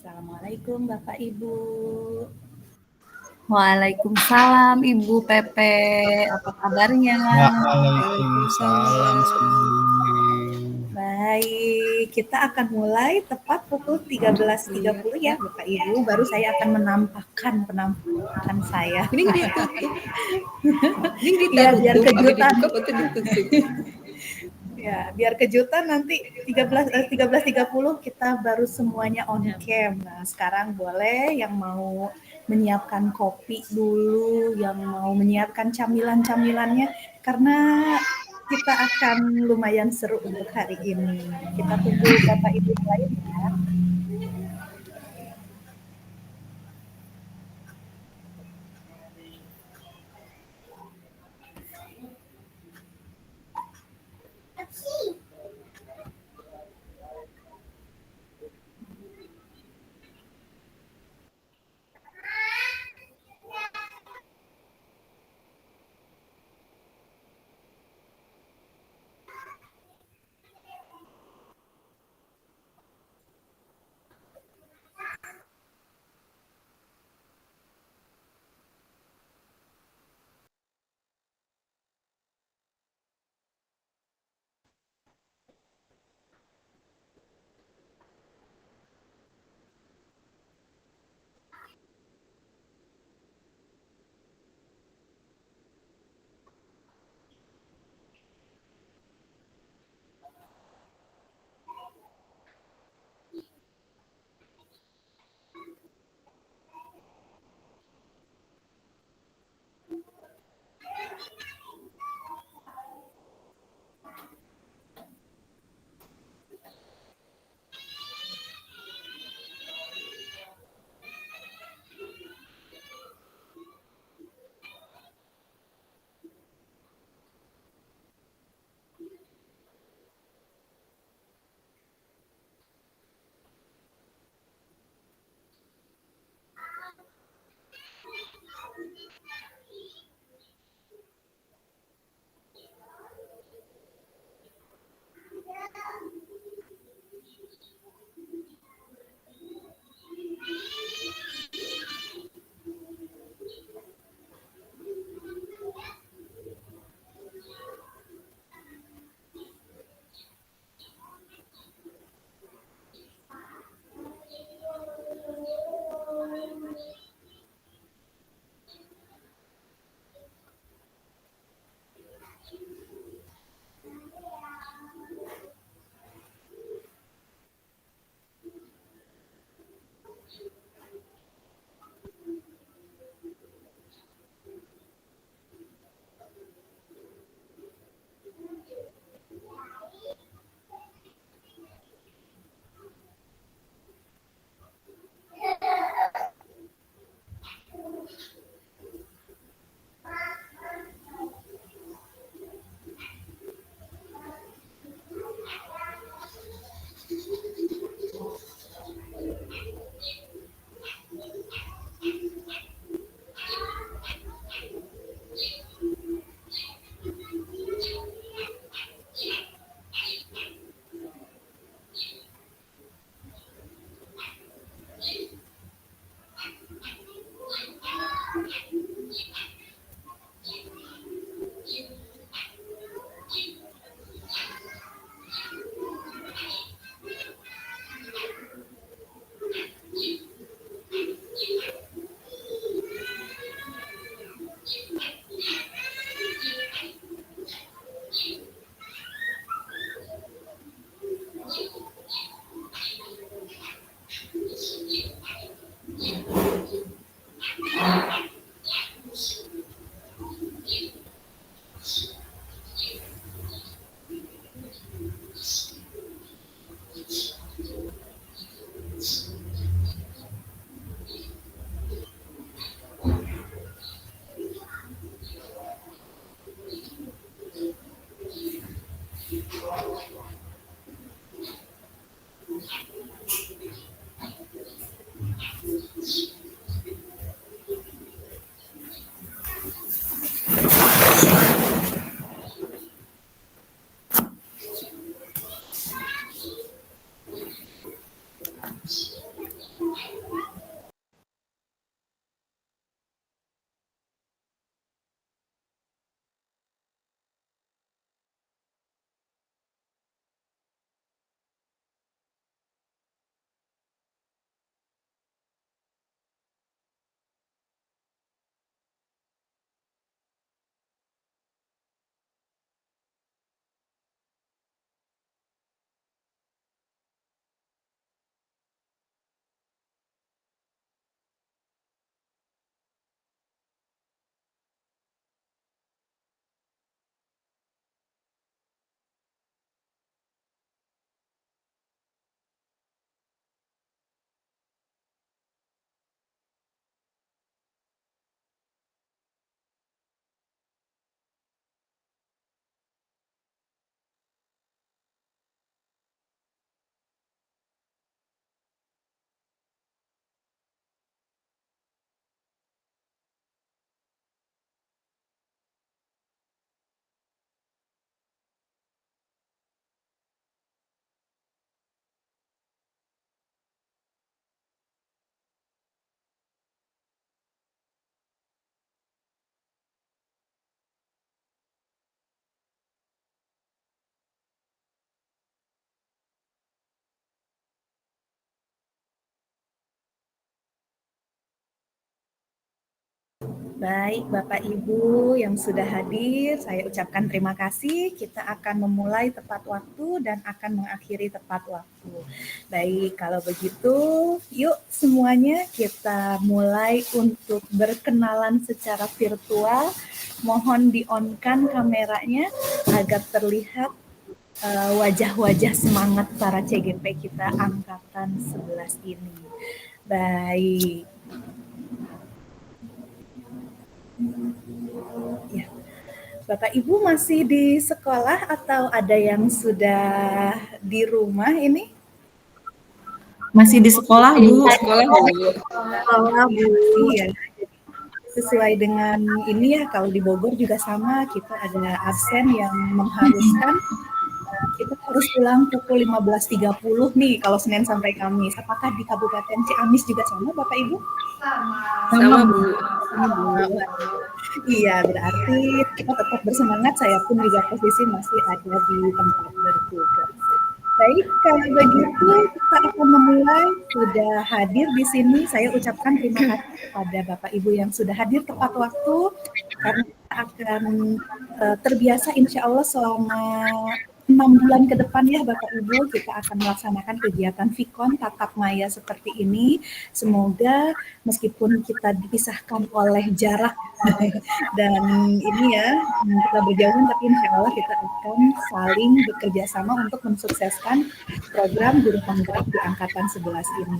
Assalamualaikum Bapak Ibu. Waalaikumsalam Ibu Pepe, apa kabarnya? Waalaikumsalam semuanya. Baik, kita akan mulai tepat pukul 13.30 ya Bapak Ibu. Baru saya akan menampakkan penampakan saya. Ini ditutup. Ini Iya, biar kejutan. Dibuka atau ditutup? Ya, biar kejutan nanti 13.30 kita baru semuanya on cam. Nah, sekarang boleh yang mau menyiapkan kopi dulu, yang mau menyiapkan camilan-camilannya karena kita akan lumayan seru untuk hari ini. Kita tunggu Bapak Ibu lain ya. Baik, Bapak Ibu yang sudah hadir, saya ucapkan terima kasih. Kita akan memulai tepat waktu dan akan mengakhiri tepat waktu. Baik, kalau begitu, yuk semuanya kita mulai untuk berkenalan secara virtual. Mohon di-on-kan kameranya agar terlihat wajah-wajah semangat para CGP kita angkatan 11 ini. Baik. Ya. Bapak Ibu masih di sekolah atau ada yang sudah di rumah ini? Masih di sekolah, Bu. Sekolah Bu. Sekolah, Bu. Iya. Sesuai dengan ini ya, kalau di Bogor juga sama, kita ada absen yang mengharuskan kita harus pulang pukul 15.30 nih kalau Senin sampai Kamis. Apakah di Kabupaten Ciamis juga sama, Bapak Ibu? Sama Bu. Iya, berarti kita tetap bersemangat. Saya pun juga posisi masih ada di tempat bertugas. Baik, kalau begitu kita akan memulai. Sudah hadir di sini, saya ucapkan terima kasih kepada Bapak Ibu yang sudah hadir tepat waktu, karena kita akan terbiasa insya Allah selama 6 bulan ke depan ya Bapak Ibu, kita akan melaksanakan kegiatan Vikon tatap maya seperti ini. Semoga meskipun kita dipisahkan oleh jarak dan ini ya, kita berjauhan, tapi insya Allah kita akan saling bekerja sama untuk mensukseskan program guru penggerak di angkatan 11 ini.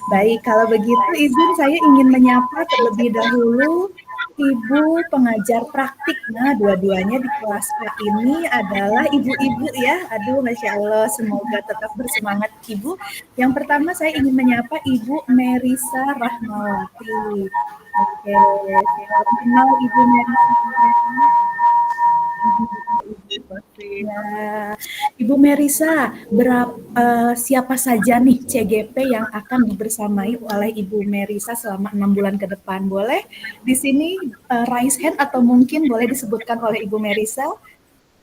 Baik, kalau begitu izin saya ingin menyapa terlebih dahulu Ibu pengajar praktik. Nah, dua-duanya di kelas A ini adalah ibu-ibu ya. Aduh, Masya Allah, semoga tetap bersemangat Ibu. Yang pertama saya ingin menyapa Ibu Merisa Rahmawati. Oke, salam kenal Ibu Merisa. Ya, Ibu Merisa, siapa saja nih CGP yang akan dibersamai oleh Ibu Merisa selama 6 bulan ke depan? Boleh di sini raise hand atau mungkin boleh disebutkan oleh Ibu Merisa?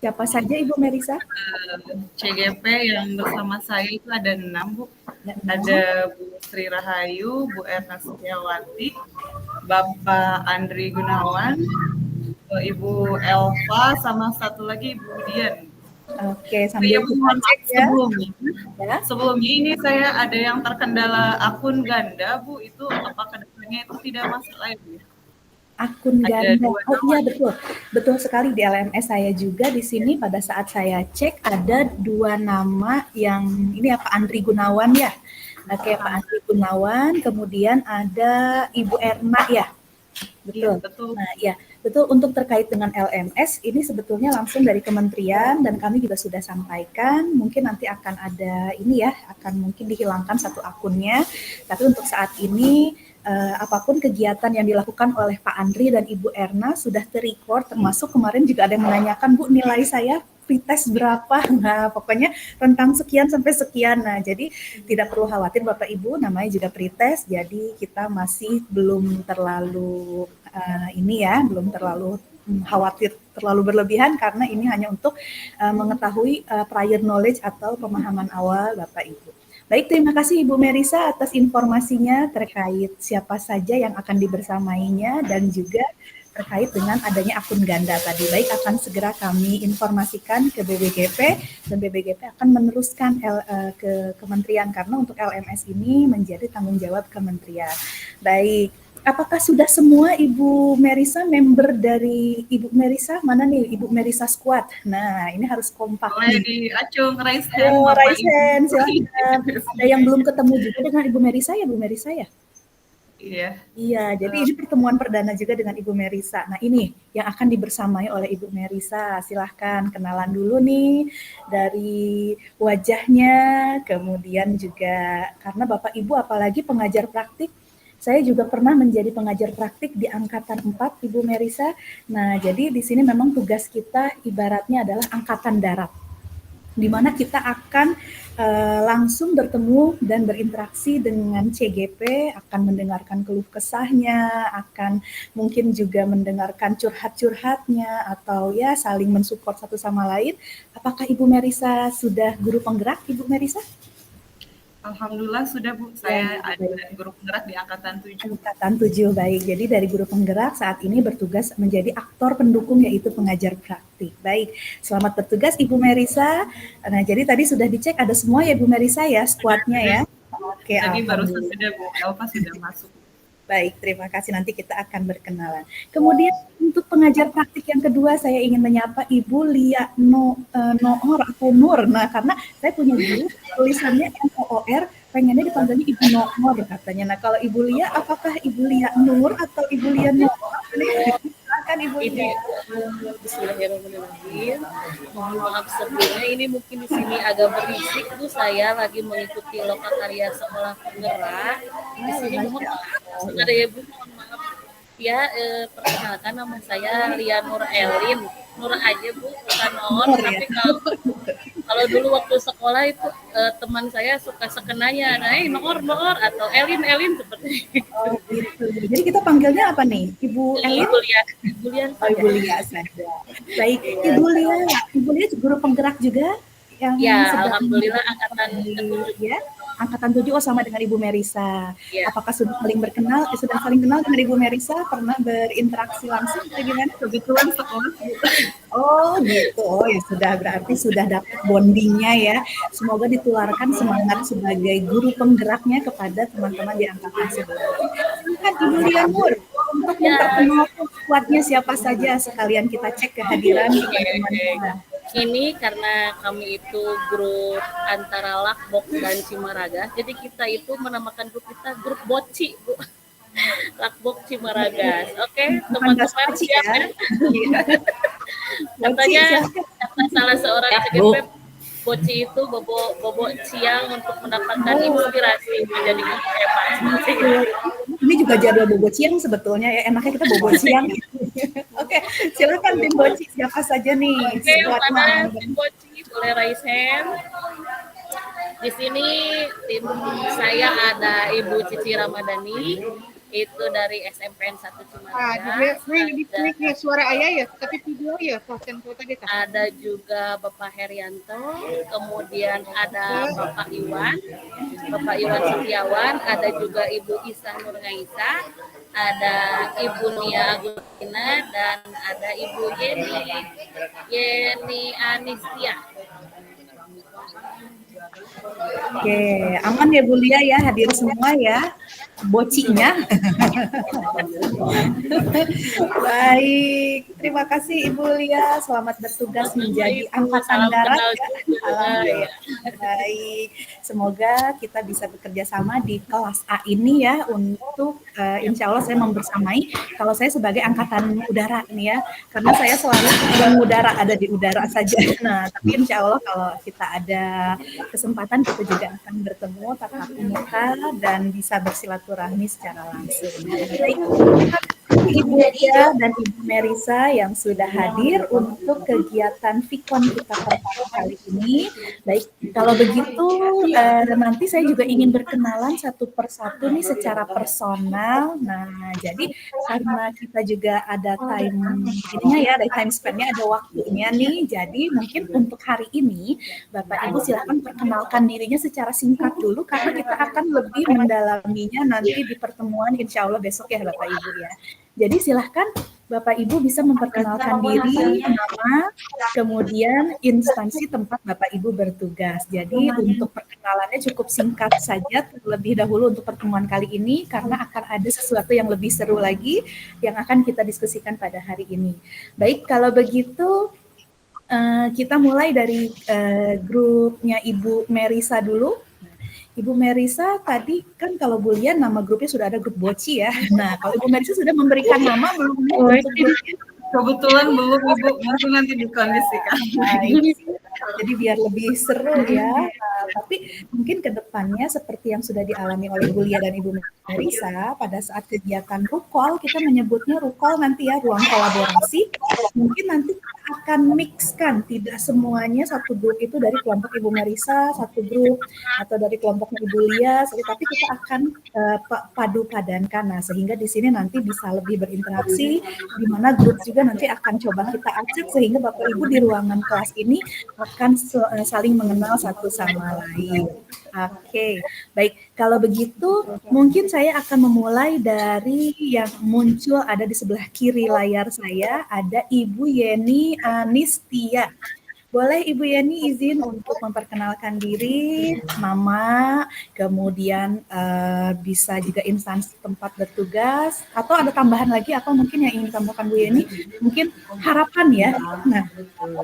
Siapa saja Ibu Merisa? CGP yang bersama saya itu ada 6, Bu. Ada Bu Sri Rahayu, Bu Erna Setiawati, Bapak Andri Gunawan, Ibu Elva, sama satu lagi Ibu Dian. Oke, sambil mohon maaf ya. Sebelumnya ini saya ada yang terkendala akun ganda, Bu. Itu apakah kedepannya itu tidak masalah ya, Bu? Akun ganda. Oh iya, betul sekali. Di LMS saya juga di sini pada saat saya cek ada 2 nama yang ini Pak Andri Gunawan ya. Oke, Pak Andri Gunawan, kemudian ada Ibu Erna ya. Betul. Iya, betul. Nah, ya, betul. Untuk terkait dengan LMS ini sebetulnya langsung dari kementerian dan kami juga sudah sampaikan. Mungkin nanti akan ada ini ya, akan mungkin dihilangkan satu akunnya. Tapi untuk saat ini apapun kegiatan yang dilakukan oleh Pak Andri dan Ibu Erna sudah terrecord, termasuk kemarin juga ada yang menanyakan, Bu, nilai saya pretest berapa? Nah, pokoknya rentang sekian sampai sekian. Nah, jadi tidak perlu khawatir Bapak Ibu, namanya juga pretest, jadi kita masih belum terlalu belum terlalu khawatir terlalu berlebihan karena ini hanya untuk mengetahui prior knowledge atau pemahaman awal Bapak Ibu. Baik, terima kasih Ibu Merisa atas informasinya terkait siapa saja yang akan dibersamainya dan juga terkait dengan adanya akun ganda tadi. Baik, akan segera kami informasikan ke BBGP dan BBGP akan meneruskan ke kementerian karena untuk LMS ini menjadi tanggung jawab kementerian. Baik, apakah sudah semua Ibu Merisa member dari Ibu Merisa? Mana nih Ibu Merisa Squad? Nah, ini harus kompak. Boleh diacung, raise hand. Oh, raise hand, silahkan. Ada yang belum ketemu juga dengan Ibu Merisa ya, Bu Merisa ya? Iya. Iya, jadi ini pertemuan perdana juga dengan Ibu Merisa. Nah, ini yang akan dibersamai oleh Ibu Merisa. Silahkan kenalan dulu nih dari wajahnya, kemudian juga karena Bapak Ibu apalagi pengajar praktik, saya juga pernah menjadi pengajar praktik di angkatan 4, Ibu Merisa. Nah, jadi di sini memang tugas kita ibaratnya adalah angkatan darat, di mana kita akan langsung bertemu dan berinteraksi dengan CGP, akan mendengarkan keluh kesahnya, akan mungkin juga mendengarkan curhat-curhatnya, atau ya saling mensupport satu sama lain. Apakah Ibu Merisa sudah guru penggerak, Ibu Merisa? Alhamdulillah sudah Bu, saya ada guru penggerak di Angkatan 7. Angkatan 7, baik. Jadi dari guru penggerak saat ini bertugas menjadi aktor pendukung yaitu pengajar praktik. Baik, selamat bertugas Ibu Merisa. Nah, jadi tadi sudah dicek ada semua ya Ibu Merisa ya, squadnya ya. Oke, Tadi barusan alhamdulillah. sudah Bu, Elva sudah masuk. Baik, terima kasih. Nanti kita akan berkenalan. Kemudian untuk pengajar praktik yang kedua, saya ingin menyapa Ibu Lia Noor atau Nur. Nah, karena saya punya guru tulisannya NOOR, pengennya dipanggilnya Ibu Noor katanya. Nah, kalau Ibu Lia, apakah Ibu Lia Nur atau Ibu Lia Noor? Silakan Ibu Lia. Bismillahirrahmanirrahim. Mohon maaf sebelumnya, ini mungkin di sini agak berisik Bu, saya lagi mengikuti lokakarya sekolah penggerak. Di sini mohon maaf. Ada ya Bu, mohon maaf. Ya, perkenalkan nama saya Lia Nur Elin. Nur aja Bu, bukan Noor. Nur, ya. Tapi kalau dulu waktu sekolah itu teman saya suka sekenanya, nah Noor atau Elin seperti itu. Oh, gitu. Jadi kita panggilnya apa nih? Ibu Elin? Ibu Lian Oh, Ibu Lia saja. Baik, Ibu Lia guru penggerak juga yang Ya, sedang alhamdulillah angkatan ya, angkatan 7 sama dengan Ibu Merisa. Ya. Apakah sudah saling kenal dengan Ibu Merisa? Pernah berinteraksi langsung atau gimana? Kebetulan sekolah gitu. Oh gitu, oh ya sudah, berarti sudah dapat bondingnya ya. Semoga ditularkan semangat sebagai guru penggeraknya kepada teman-teman di angkatan sebelumnya. Silakan Ibu Lia Nur untuk memperkenalkan squadnya siapa saja, sekalian kita cek kehadiran teman-teman. Ini karena kami itu grup antara Lakbok dan Cimaraga, jadi kita itu menamakan grup kita grup Boci, Bu. Lakbok Cimaragas. Oke, teman-teman siap ya? Katanya kata salah seorang CGP, Boci itu bobo siang untuk mendapatkan inspirasi menjadi guru hebat. Ini juga jadwal bobo siang sebetulnya ya, enaknya kita bobo siang. Oke, silakan tim Boci siapa saja nih? Oke, mana tim Boci boleh raise hand. Di sini tim saya ada Ibu Cici Ramadhani, itu dari SMPN 1 Cimaraga. Ini suara ayah ya, tapi video ya, foto tadi kan. Ada juga Bapak Herianto, kemudian ada Bapak Iwan Setiawan, ada juga Ibu Isa Nurgaisa, ada Ibu Nia Agustina, dan ada Ibu Yeni Anistia. Oke, aman ya Bu Lia ya, hadir semua ya, bocinya. Baik, terima kasih Ibu Lia, selamat bertugas menjadi angkatan darat ya. Alhamdulillah. Baik, semoga kita bisa bekerja sama di kelas A ini ya, untuk insya Allah saya membersamai, kalau saya sebagai angkatan udara ini ya, karena saya selalu mengudara, ada di udara saja. Nah, tapi insya Allah kalau kita ada kesempatan kita juga akan bertemu tatap muka dan bisa bersilaturahmi secara langsung. Baik, Ibu Lia dan Ibu Merisa yang sudah hadir untuk kegiatan Vikon kita pertama kali ini. Baik, kalau begitu nanti saya juga ingin berkenalan satu persatu nih secara personal. Nah, jadi karena kita juga ada time span-nya, ada waktunya nih. Jadi mungkin untuk hari ini Bapak Ibu silakan perkenalkan dirinya secara singkat dulu karena kita akan lebih mendalaminya nanti di pertemuan insya Allah besok ya Bapak Ibu ya. Jadi silahkan Bapak Ibu bisa memperkenalkan diri, nama, kemudian instansi tempat Bapak Ibu bertugas. Jadi untuk perkenalannya cukup singkat saja terlebih dahulu untuk pertemuan kali ini karena akan ada sesuatu yang lebih seru lagi yang akan kita diskusikan pada hari ini. Baik, kalau begitu kita mulai dari grupnya Ibu Merisa dulu. Ibu Merisa tadi kan kalau Bu Lia nama grupnya sudah ada grup Boci ya. Nah, kalau Ibu Merisa sudah memberikan nama belum? Kebetulan belum Ibu, mungkin nanti dikondisikan. Jadi biar lebih seru ya. Nah, tapi mungkin ke depannya seperti yang sudah dialami oleh Bu Lia dan Ibu Merisa pada saat kegiatan Rukol, kita menyebutnya Rukol nanti ya, ruang kolaborasi. Mungkin nanti akan mixkan, tidak semuanya satu grup itu dari kelompok Ibu Marisa, satu grup, atau dari kelompoknya Ibu Lia, tapi kita akan padu padankan. Nah, sehingga di sini nanti bisa lebih berinteraksi, di mana grup juga nanti akan coba kita acak sehingga Bapak Ibu di ruangan kelas ini akan saling mengenal satu sama lain. Oke, baik. Kalau begitu, mungkin saya akan memulai dari yang muncul ada di sebelah kiri layar saya, ada Ibu Yeni Anistia. Boleh Ibu Yeni izin untuk memperkenalkan diri, nama, kemudian bisa juga instansi tempat bertugas, atau ada tambahan lagi apa mungkin yang ingin ditambahkan Bu Yeni? Mungkin harapan ya. Nah,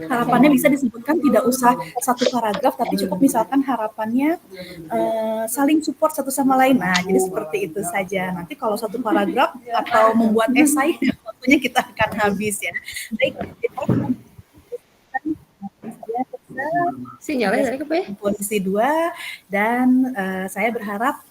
harapannya bisa disebutkan tidak usah satu paragraf, tapi cukup misalkan harapannya saling support satu sama lain. Nah, jadi seperti itu saja. Nanti kalau satu paragraf atau membuat esai, waktunya kita akan habis ya. Baik, sinyalnya dari apa ya? Posisi 2 dan saya berharap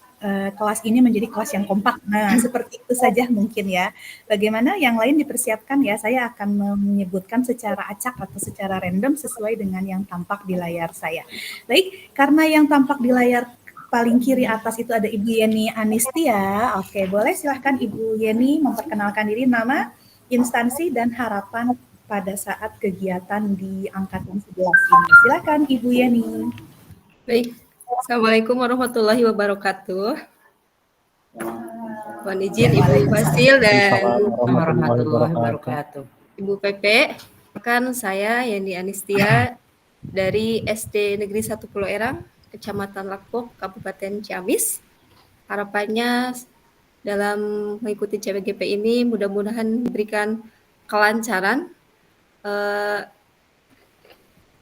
kelas ini menjadi kelas yang kompak. Nah, seperti itu saja mungkin ya. Bagaimana yang lain dipersiapkan ya, saya akan menyebutkan secara acak atau secara random sesuai dengan yang tampak di layar saya. Baik, karena yang tampak di layar paling kiri atas itu ada Ibu Yeni Anistia. Oke, boleh silahkan Ibu Yeni memperkenalkan diri, nama, instansi, dan harapan pada saat kegiatan di angkatan 11 ini. Silakan Ibu Yeni. Baik, Assalamualaikum warahmatullahi wabarakatuh. Mohon izin Ibu Fasil dan warahmatullahi wabarakatuh. Ibu Pepe. Kan saya Yeni Anistia dari SD Negeri 1 Pulau Erang, Kecamatan Lakbok, Kabupaten Ciamis. Harapannya dalam mengikuti CPGP ini mudah-mudahan diberikan kelancaran,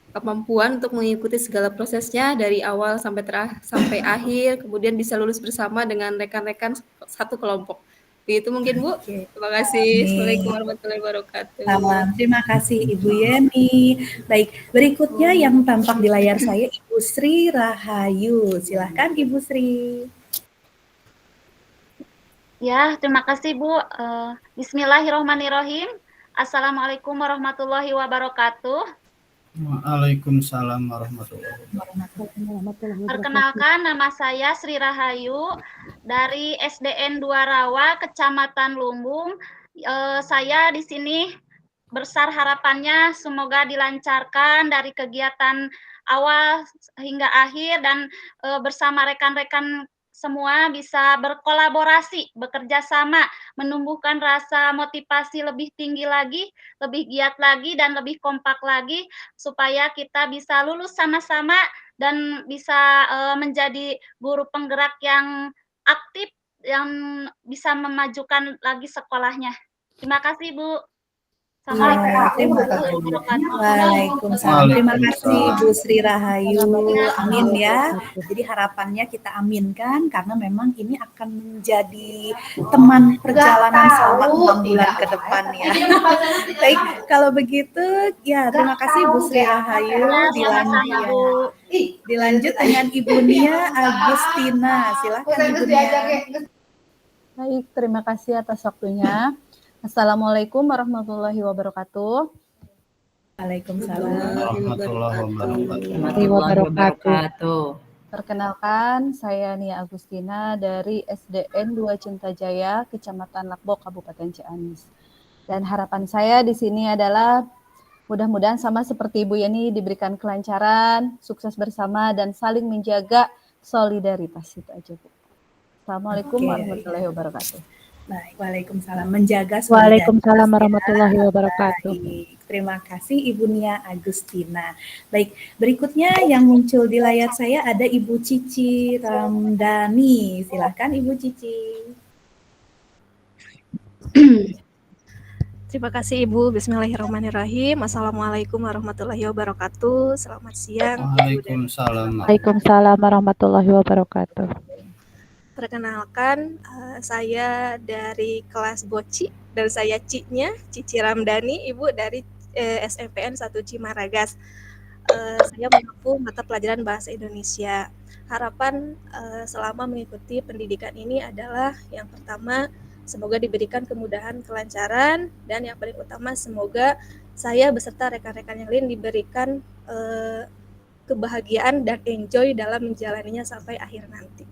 kemampuan untuk mengikuti segala prosesnya dari awal sampai akhir, kemudian bisa lulus bersama dengan rekan-rekan satu kelompok. Begitu mungkin Bu. Terima kasih. Assalamualaikum warahmatullahi wabarakatuh. Terima kasih Ibu Yeni. Baik, berikutnya yang tampak di layar saya Ibu Sri Rahayu. Silahkan Ibu Sri. Ya, terima kasih Bu. Bismillahirrahmanirrahim. Assalamualaikum warahmatullahi wabarakatuh. Waalaikumsalam warahmatullahi wabarakatuh. Perkenalkan, nama saya Sri Rahayu dari SDN 2 Rawa, Kecamatan Lumbung. Saya di sini besar harapannya semoga dilancarkan dari kegiatan awal hingga akhir dan bersama rekan-rekan semua bisa berkolaborasi, bekerja sama, menumbuhkan rasa motivasi lebih tinggi lagi, lebih giat lagi, dan lebih kompak lagi, supaya kita bisa lulus sama-sama dan bisa menjadi guru penggerak yang aktif, yang bisa memajukan lagi sekolahnya. Terima kasih, Bu. Waalaikumsalam. Terima kasih Bu Sri Rahayu. Amin ya. Jadi harapannya kita aminkan karena memang ini akan menjadi teman perjalanan selama 6 bulan ke depan ya. Baik, kalau begitu ya terima kasih Bu Sri Rahayu. Dilanjut dengan Ibu Nia Agustina. Silakan Ibu Nia. Baik, terima kasih atas waktunya. Assalamualaikum warahmatullahi wabarakatuh. Waalaikumsalam warahmatullahi wabarakatuh. Perkenalkan, saya Nia Agustina dari SDN 2 Cinta Jaya, Kecamatan Lakbok, Kabupaten Ciamis. Dan harapan saya di sini adalah mudah-mudahan sama seperti Ibu Yeni diberikan kelancaran, sukses bersama, dan saling menjaga solidaritas. Itu aja, Bu. Assalamualaikum warahmatullahi wabarakatuh. Baik, waalaikumsalam. Menjaga solidaritas. Waalaikumsalam warahmatullahi wabarakatuh. Baik, terima kasih Ibu Nia Agustina. Baik, berikutnya yang muncul di layar saya ada Ibu Cici Ramdhani. Silakan Ibu Cici. Terima kasih Ibu. Bismillahirrahmanirrahim. Assalamualaikum warahmatullahi wabarakatuh. Selamat siang. Waalaikumsalam. Waalaikumsalam warahmatullahi wabarakatuh. Perkenalkan, saya dari kelas Boci dan saya Cici Ramdhani, Ibu dari SMPN 1 Cimaragas. Saya menempuh mata pelajaran Bahasa Indonesia. Harapan selama mengikuti pendidikan ini adalah yang pertama, Semoga diberikan kemudahan, kelancaran, dan yang paling utama semoga saya beserta rekan-rekan yang lain diberikan kebahagiaan dan enjoy dalam menjalaninya sampai akhir nanti.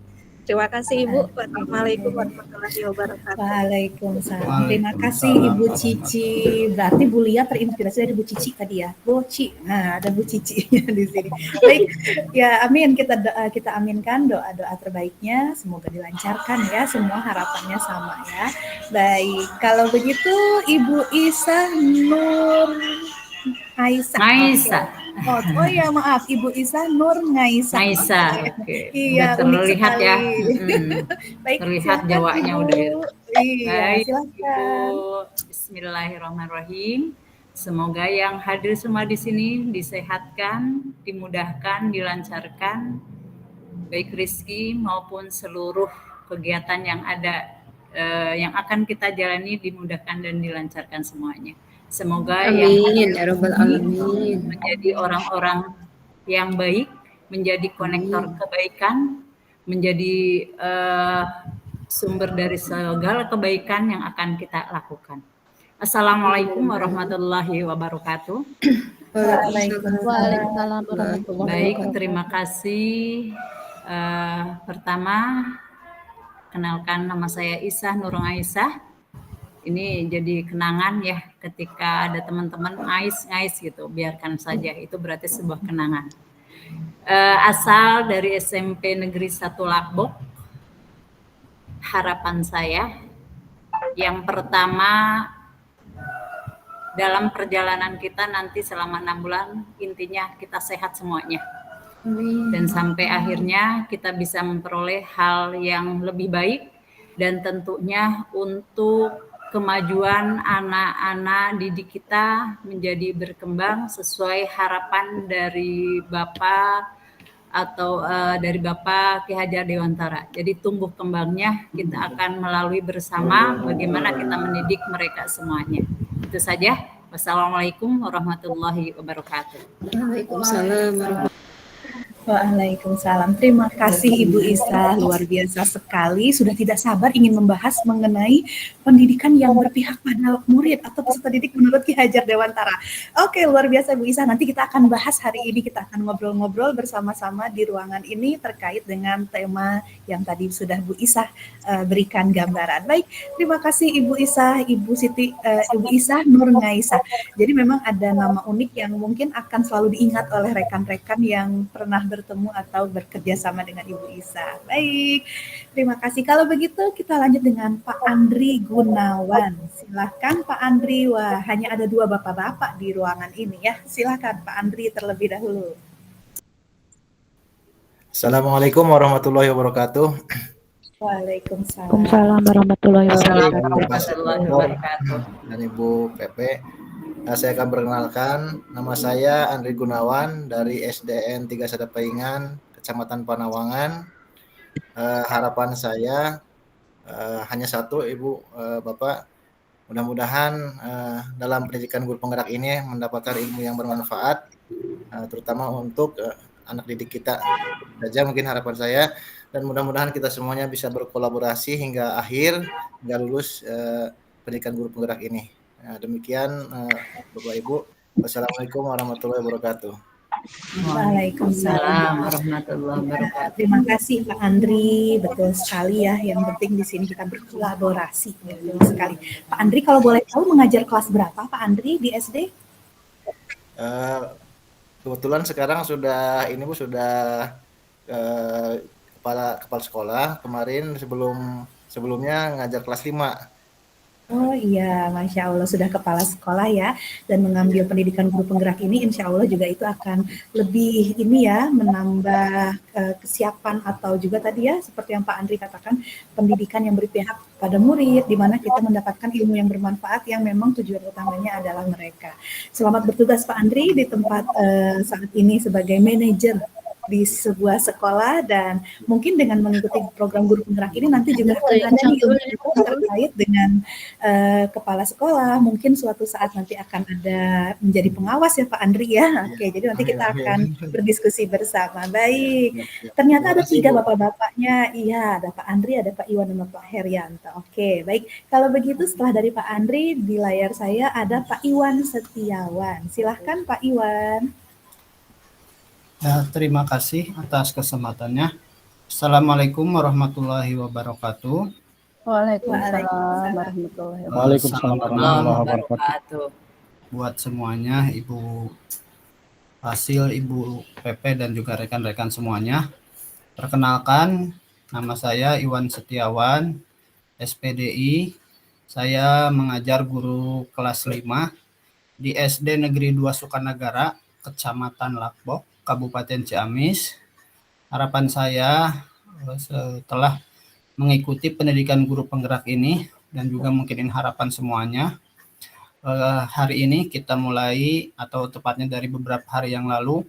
Terima kasih Ibu. Wassalamualaikum warahmatullahi wabarakatuh. Waalaikumsalam. Terima kasih Ibu Cici. Berarti Bu Lia terinspirasi dari Bu Cici tadi ya. Bu Ci. Nah, ada Bu Cici di sini. Baik, ya amin, kita aminkan doa-doa terbaiknya, semoga dilancarkan ya, semua harapannya sama ya. Baik, kalau begitu Ibu Isa Nur Aisyah. Oh ya, maaf, Ibu Isa Nur Ngaisa. Oke. Iya, Udah terlihat ya. Baik, Terlihat silakan, Jawanya Ibu. udah. Iya, Baik, silakan. Ibu. Bismillahirrahmanirrahim. Semoga yang hadir semua di sini disehatkan, dimudahkan, dilancarkan, baik rezeki maupun seluruh kegiatan yang ada, yang akan kita jalani dimudahkan dan dilancarkan semuanya. Semoga Amin, ya Rabbal Alamin. menjadi orang-orang yang baik, menjadi konektor kebaikan, menjadi sumber dari segala kebaikan yang akan kita lakukan. Assalamualaikum warahmatullahi wabarakatuh. Waalaikumsalam warahmatullahi Baik, wabarakatuh. terima kasih. Pertama, kenalkan nama saya Isa Nur Aisyah. Ini jadi kenangan ya ketika ada teman-teman ngais gitu, biarkan saja, itu berarti sebuah kenangan. Asal dari SMP Negeri 1 Lakbok. Harapan saya yang pertama dalam perjalanan kita nanti selama 6 bulan, intinya kita sehat semuanya. Dan sampai akhirnya kita bisa memperoleh hal yang lebih baik, dan tentunya untuk kemajuan anak-anak didik kita menjadi berkembang sesuai harapan dari Bapak atau dari Bapak Ki Hajar Dewantara. Jadi tumbuh kembangnya kita akan melalui bersama bagaimana kita mendidik mereka semuanya. Itu saja. Wassalamualaikum warahmatullahi wabarakatuh. Waalaikumsalam. Waalaikumsalam. Terima kasih Ibu Isa, luar biasa sekali. Sudah tidak sabar ingin membahas mengenai pendidikan yang berpihak pada murid atau peserta didik menurut Ki Hajar Dewantara. Oke, luar biasa Bu Isa. Nanti kita akan bahas hari ini, kita akan ngobrol-ngobrol bersama-sama di ruangan ini terkait dengan tema yang tadi sudah Bu Isa berikan gambaran. Baik, terima kasih Ibu Isa, Ibu Isa Nur Ngaisa. Jadi memang ada nama unik yang mungkin akan selalu diingat oleh rekan-rekan yang pernah bertemu atau bekerja sama dengan Ibu Isa. Baik, terima kasih. Kalau begitu kita lanjut dengan Pak Andri Gunawan. Silahkan Pak Andri. Wah, hanya ada 2 bapak-bapak di ruangan ini ya. Silahkan Pak Andri terlebih dahulu. Assalamualaikum warahmatullahi wabarakatuh. Waalaikumsalam. Waalaikumsalam warahmatullahi wabarakatuh. Dan Ibu Pepe. Saya akan perkenalkan, nama saya Andri Gunawan dari SDN 3 Sadapaingan, Kecamatan Panawangan. Harapan saya hanya satu, Ibu, Bapak, mudah-mudahan dalam pendidikan guru penggerak ini mendapatkan ilmu yang bermanfaat, terutama untuk anak didik kita. Saja mungkin harapan saya, dan mudah-mudahan kita semuanya bisa berkolaborasi hingga akhir, hingga lulus pendidikan guru penggerak ini. Nah, demikian Bapak Ibu. Wassalamualaikum warahmatullahi wabarakatuh. Waalaikumsalam warahmatullahi wabarakatuh. Terima kasih Pak Andri, betul sekali ya. Yang penting di sini kita berkolaborasi, betul sekali. Pak Andri, kalau boleh tahu mengajar kelas berapa Pak Andri di SD? Kebetulan sekarang sudah ini Bu, sudah kepala sekolah. Kemarin sebelumnya ngajar kelas 5. Oh iya, Masya Allah sudah kepala sekolah ya, dan mengambil pendidikan guru penggerak ini, insya Allah juga itu akan lebih ini ya, menambah kesiapan atau juga tadi ya, seperti yang Pak Andri katakan, pendidikan yang berpihak pada murid, di mana kita mendapatkan ilmu yang bermanfaat yang memang tujuan utamanya adalah mereka. Selamat bertugas Pak Andri di tempat saat ini sebagai manajer di sebuah sekolah, dan mungkin dengan mengikuti program guru penggerak ini nanti juga akan ada nih ilmu terkait dengan kepala sekolah. Mungkin suatu saat nanti akan ada menjadi pengawas ya Pak Andri ya. Oke, jadi nanti kita akan berdiskusi bersama. Baik, ternyata ada 3 bapak-bapaknya. Iya, ada Pak Andri, ada Pak Iwan, dan Pak Herianto. Oke, baik. Kalau begitu setelah dari Pak Andri, di layar saya ada Pak Iwan Setiawan. Silahkan Pak Iwan. Ya, terima kasih atas kesempatannya. Assalamualaikum warahmatullahi wabarakatuh. Waalaikumsalam warahmatullahi wabarakatuh. Waalaikumsalam warahmatullahi wabarakatuh. Buat semuanya, Ibu Hasil, Ibu PP, dan juga rekan-rekan semuanya. Perkenalkan, nama saya Iwan Setiawan, SPDI. Saya mengajar guru kelas 5 di SD Negeri 2 Sukanagara, Kecamatan Lakbok, Kabupaten Ciamis. Harapan saya setelah mengikuti pendidikan guru penggerak ini, dan juga mungkin harapan semuanya, hari ini kita mulai, atau tepatnya dari beberapa hari yang lalu,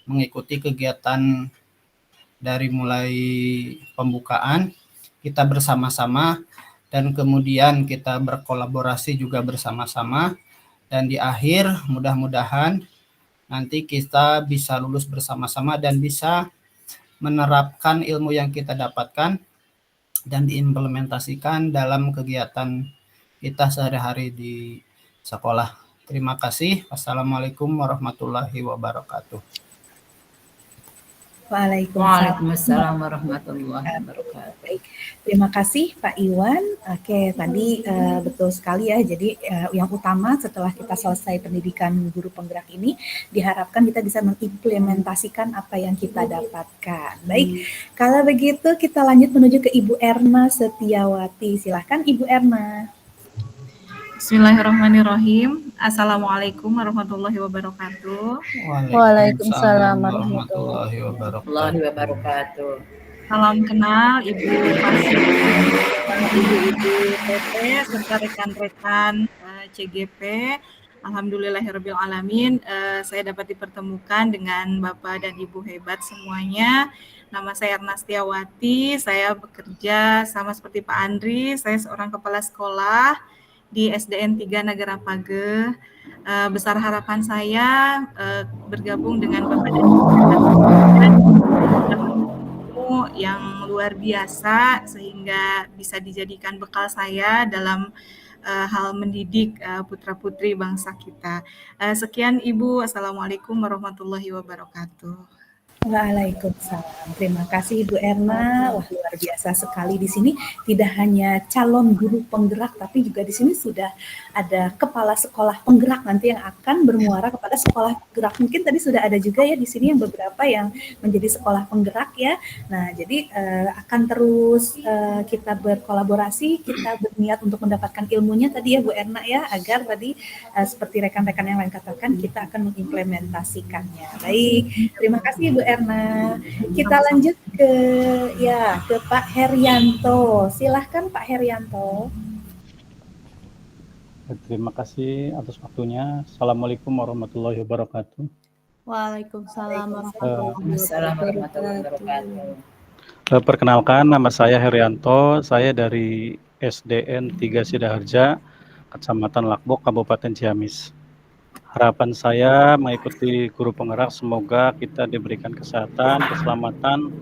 mengikuti kegiatan dari mulai pembukaan, kita bersama-sama, dan kemudian kita berkolaborasi juga bersama-sama, dan di akhir mudah-mudahan nanti kita bisa lulus bersama-sama dan bisa menerapkan ilmu yang kita dapatkan dan diimplementasikan dalam kegiatan kita sehari-hari di sekolah. Terima kasih. Wassalamualaikum warahmatullahi wabarakatuh. Waalaikumsalam warahmatullahi wabarakatuh. Baik, terima kasih Pak Iwan. Oke, tadi betul sekali ya. Jadi yang utama setelah kita selesai pendidikan guru penggerak ini, diharapkan kita bisa mengimplementasikan apa yang kita dapatkan. Baik, kalau begitu kita lanjut menuju ke Ibu Erna Setiawati. Silahkan Ibu Erna. Bismillahirrahmanirrahim. Assalamualaikum warahmatullahi wabarakatuh. Waalaikumsalam warahmatullahi wabarakatuh. Salam kenal Ibu Hasil, Ibu-ibu PP, serta rekan-rekan CGP. Alhamdulillahirrabbilalamin, saya dapat dipertemukan dengan Bapak dan Ibu hebat semuanya. Nama saya Erna Setiawati, saya bekerja sama seperti Pak Andri, saya seorang kepala sekolah di SDN 3 Nagara Page. Besar harapan saya bergabung dengan Bapak dan Ibu yang luar biasa, sehingga bisa dijadikan bekal saya dalam hal mendidik putra-putri bangsa kita. Sekian Ibu, Assalamualaikum warahmatullahi wabarakatuh. Waalaikumsalam. Terima kasih Ibu Erna. Wah, luar biasa sekali di sini. Tidak hanya calon guru penggerak, tapi juga di sini sudah ada kepala sekolah penggerak nanti yang akan bermuara kepada sekolah gerak. Mungkin tadi sudah ada juga ya di sini yang beberapa yang menjadi sekolah penggerak ya. Nah, jadi akan terus kita berkolaborasi, kita berniat untuk mendapatkan ilmunya tadi ya Bu Erna ya, agar tadi seperti rekan-rekan yang lain katakan, kita akan mengimplementasikannya. Baik, terima kasih Bu Erna. Kita lanjut ke Pak Herianto. Silahkan Pak Herianto. Terima kasih atas waktunya. Assalamualaikum warahmatullahi wabarakatuh. Waalaikumsalam warahmatullahi wabarakatuh. Perkenalkan, nama saya Herianto. Saya dari SDN 3 Sidaharja, Kecamatan Lakbok, Kabupaten Ciamis. Harapan saya mengikuti guru penggerak, semoga kita diberikan kesehatan, keselamatan,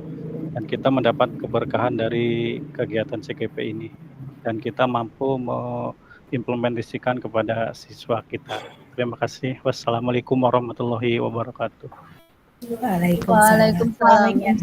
dan kita mendapat keberkahan dari kegiatan CGP ini. Dan kita mampu mengimplementasikan kepada siswa kita. Terima kasih. Wassalamualaikum warahmatullahi wabarakatuh. Waalaikumsalam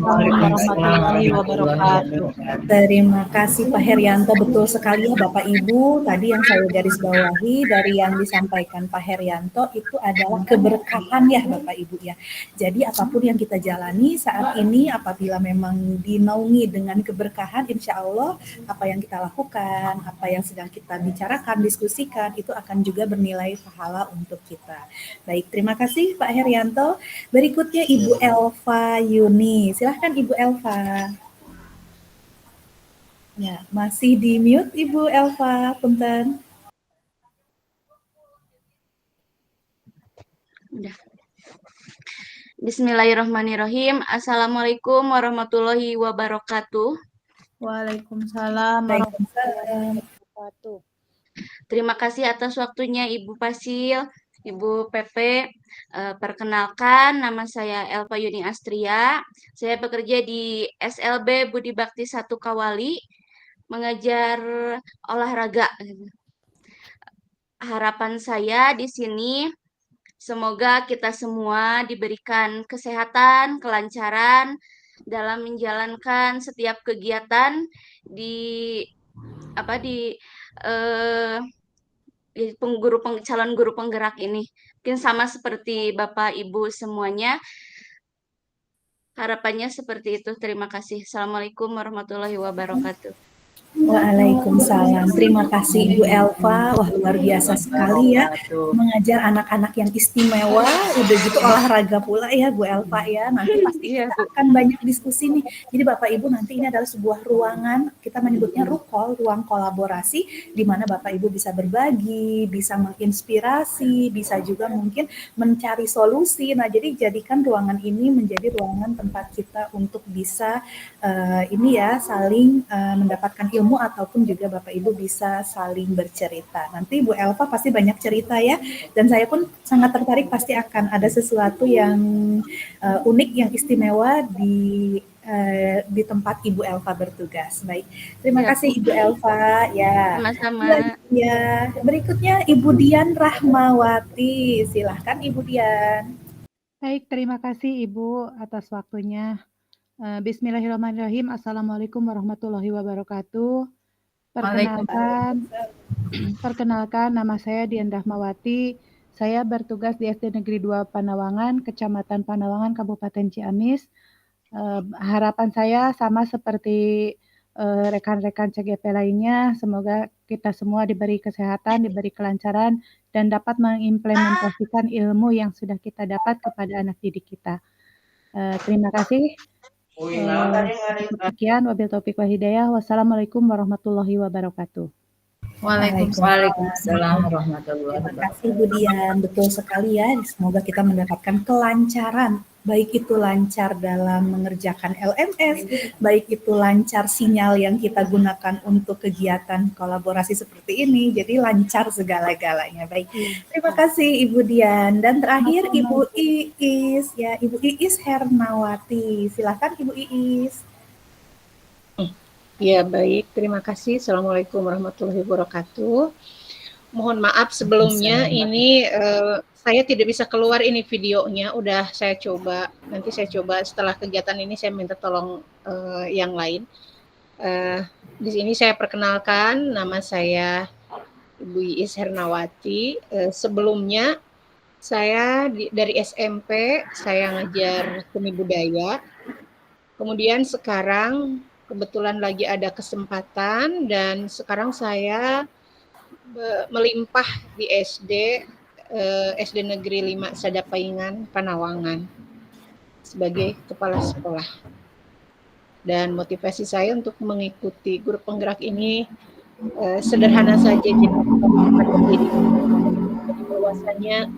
warahmatullahi wabarakatuh. Terima kasih Pak Herianto, betul sekali ya Bapak Ibu. Tadi yang saya garis bawahi dari yang disampaikan Pak Herianto itu adalah keberkahan ya Bapak Ibu ya. Jadi apapun yang kita jalani saat ini, apabila memang dinaungi dengan keberkahan, insya Allah apa yang kita lakukan, apa yang sedang kita bicarakan, diskusikan, itu akan juga bernilai pahala untuk kita. Baik, terima kasih Pak Herianto. Berikutnya Ibu Elva Yuni. Silahkan Ibu Elva. Ya, masih di mute Ibu Elva, punten. Bismillahirrahmanirrahim. Assalamualaikum warahmatullahi wabarakatuh. Waalaikumsalam warahmatullahi wabarakatuh. Terima kasih atas waktunya Ibu Pasil, Ibu Pepe. Perkenalkan, nama saya Elva Yuni Astria. Saya bekerja di SLB Budi Bakti 1 Kawali, mengajar olahraga. Harapan saya di sini, semoga kita semua diberikan kesehatan, kelancaran dalam menjalankan setiap kegiatan di calon guru penggerak ini. Mungkin sama seperti Bapak Ibu semuanya. Harapannya seperti itu. Terima kasih. Assalamualaikum warahmatullahi wabarakatuh. Waalaikumsalam. Terima kasih Ibu Elva. Wah, luar biasa sekali ya mengajar anak-anak yang istimewa. Udah gitu olahraga pula ya Bu Elva ya. Nanti pasti kita akan banyak diskusi nih. Jadi Bapak Ibu, nanti ini adalah sebuah ruangan, kita menyebutnya rukol, ruang kolaborasi, di mana Bapak Ibu bisa berbagi, bisa menginspirasi, bisa juga mungkin mencari solusi. Nah, jadi jadikan ruangan ini menjadi ruangan tempat kita untuk bisa saling mendapatkan ilmu ataupun juga Bapak Ibu bisa saling bercerita. Nanti Bu Elva pasti banyak cerita ya, dan saya pun sangat tertarik, pasti akan ada sesuatu yang unik, yang istimewa di tempat Ibu Elva bertugas. Baik, terima kasih Ibu Elva ya. Sama-sama. Ya, berikutnya Ibu Dian Rahmawati. Silahkan Ibu Dian. Baik, terima kasih Ibu atas waktunya. Bismillahirrahmanirrahim. Assalamualaikum warahmatullahi wabarakatuh. Perkenalkan, nama saya Dian Rahmawati. Saya bertugas di SD Negeri 2 Panawangan, Kecamatan Panawangan, Kabupaten Ciamis. Harapan saya sama seperti rekan-rekan CGP lainnya, semoga kita semua diberi kesehatan, diberi kelancaran, dan dapat mengimplementasikan ilmu yang sudah kita dapat kepada anak didik kita. Terima kasih. Sekian, wabil taufiq wal hidayah. Wassalamualaikum warahmatullahi wabarakatuh. Waalaikumsalam warahmatullahi wabarakatuh. Terima kasih Bu Dian, betul sekali ya. Semoga kita mendapatkan kelancaran, baik itu lancar dalam mengerjakan LMS, baik itu lancar sinyal yang kita gunakan untuk kegiatan kolaborasi seperti ini. Jadi lancar segala-galanya. Baik, terima kasih Ibu Dian. Dan terakhir Ibu Iis, ya Ibu Iis Hernawati. Silakan Ibu Iis. Ya, baik. Terima kasih. Assalamualaikum warahmatullahi wabarakatuh. Mohon maaf sebelumnya, ini saya tidak bisa keluar ini videonya. Udah saya coba. Nanti saya coba setelah kegiatan ini saya minta tolong yang lain. Di sini saya perkenalkan, nama saya Ibu Iis Hernawati. Sebelumnya saya dari SMP, saya ngajar seni budaya. Kemudian sekarang kebetulan lagi ada kesempatan dan sekarang saya melimpah di SD Negeri 5 Sadapaingan Panawangan sebagai kepala sekolah. Dan motivasi saya untuk mengikuti grup penggerak ini sederhana saja, jadi bahwasanya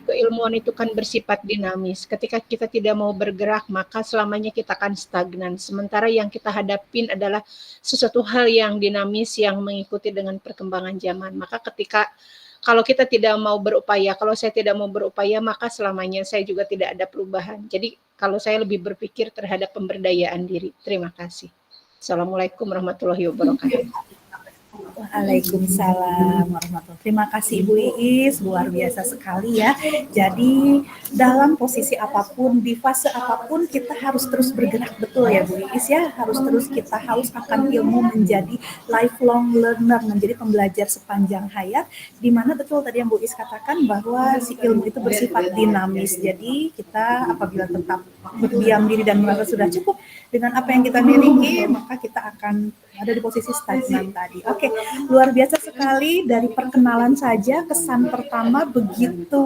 keilmuan itu kan bersifat dinamis. Ketika kita tidak mau bergerak, maka selamanya kita akan stagnan. Sementara yang kita hadapin adalah sesuatu hal yang dinamis, yang mengikuti dengan perkembangan zaman. Maka kalau kita tidak mau berupaya, kalau saya tidak mau berupaya, maka selamanya saya juga tidak ada perubahan. Jadi kalau saya lebih berpikir terhadap pemberdayaan diri. Terima kasih. Assalamualaikum warahmatullahi wabarakatuh. Waalaikumsalam warahmatullahi. Terima kasih Ibu Iis, luar biasa sekali ya. Jadi dalam posisi apapun, di fase apapun, kita harus terus bergerak, betul ya Bu Iis ya. Harus terus kita haus akan ilmu, menjadi lifelong learner, menjadi pembelajar sepanjang hayat. Di mana betul tadi yang Bu Iis katakan bahwa si ilmu itu bersifat dinamis. Jadi kita apabila tetap berdiam diri dan merasa sudah cukup dengan apa yang kita miliki, maka kita akan ada di posisi stagnan tadi. Oke, luar biasa sekali. Dari perkenalan saja kesan pertama begitu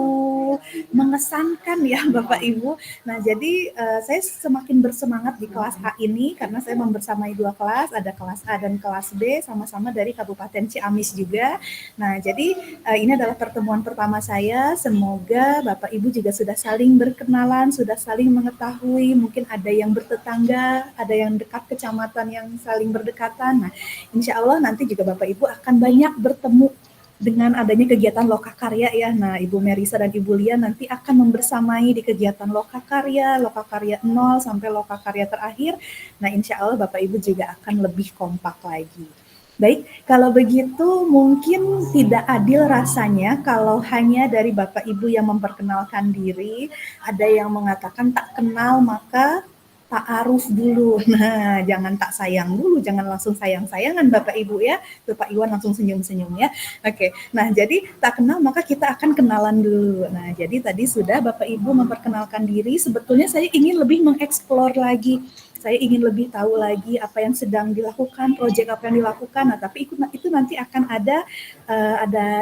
mengesankan ya Bapak Ibu. Nah, jadi saya semakin bersemangat di kelas A ini karena saya membersamai 2 kelas, ada kelas A dan kelas B, sama-sama dari Kabupaten Ciamis juga. Nah, jadi ini adalah pertemuan pertama saya. Semoga Bapak Ibu juga sudah saling berkenalan, sudah saling mengetahui, mungkin ada yang bertetangga, ada yang dekat kecamatan yang saling berdekatan. Nah, insya Allah nanti juga Bapak Ibu akan banyak bertemu dengan adanya kegiatan Lokakarya ya. Nah, Ibu Merisa dan Ibu Lia nanti akan membersamai di kegiatan Lokakarya 0 sampai Lokakarya terakhir. Nah, insya Allah Bapak Ibu juga akan lebih kompak lagi. Baik, kalau begitu mungkin tidak adil rasanya kalau hanya dari Bapak Ibu yang memperkenalkan diri, ada yang mengatakan tak kenal maka ta'aruf dulu. Nah, jangan tak sayang dulu, jangan langsung sayang-sayangan Bapak Ibu ya. Tuh Pak Iwan langsung senyum-senyum ya. Oke, nah jadi tak kenal maka kita akan kenalan dulu. Nah, jadi tadi sudah Bapak Ibu memperkenalkan diri, sebetulnya saya ingin lebih mengeksplor lagi. Saya ingin lebih tahu lagi apa yang sedang dilakukan, proyek apa yang dilakukan. Nah, tapi itu nanti akan ada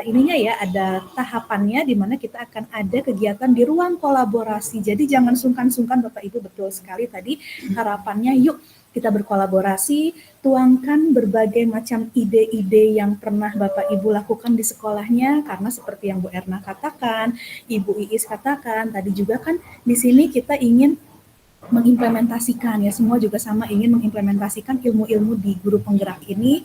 ininya ya, ada tahapannya di mana kita akan ada kegiatan di ruang kolaborasi. Jadi jangan sungkan-sungkan Bapak Ibu, betul sekali tadi harapannya yuk kita berkolaborasi, tuangkan berbagai macam ide-ide yang pernah Bapak Ibu lakukan di sekolahnya, karena seperti yang Bu Erna katakan, Ibu Iis katakan, tadi juga kan di sini kita ingin mengimplementasikan ya, semua juga sama ingin mengimplementasikan ilmu-ilmu di guru penggerak ini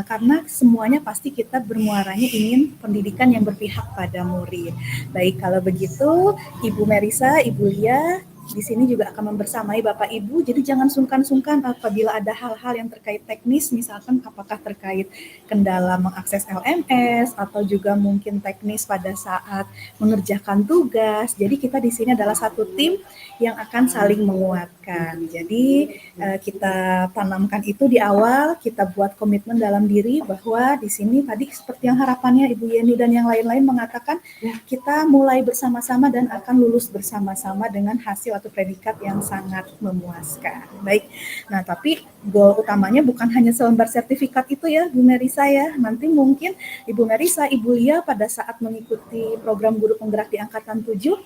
karena semuanya pasti kita bermuaranya ingin pendidikan yang berpihak pada murid. Baik, kalau begitu Ibu Merisa, Ibu Lia di sini juga akan membersamai Bapak Ibu, jadi jangan sungkan-sungkan apabila ada hal-hal yang terkait teknis, misalkan apakah terkait kendala mengakses LMS atau juga mungkin teknis pada saat mengerjakan tugas. Jadi kita di sini adalah satu tim yang akan saling menguatkan. Jadi kita tanamkan itu di awal, kita buat komitmen dalam diri bahwa di sini tadi seperti yang harapannya Ibu Yeni dan yang lain-lain mengatakan, kita mulai bersama-sama dan akan lulus bersama-sama dengan hasil atau predikat yang sangat memuaskan. Baik, nah tapi goal utamanya bukan hanya selembar sertifikat itu ya Bu Merisa ya. Nanti mungkin Ibu Merisa, Ibu Lia pada saat mengikuti program guru penggerak di Angkatan 7,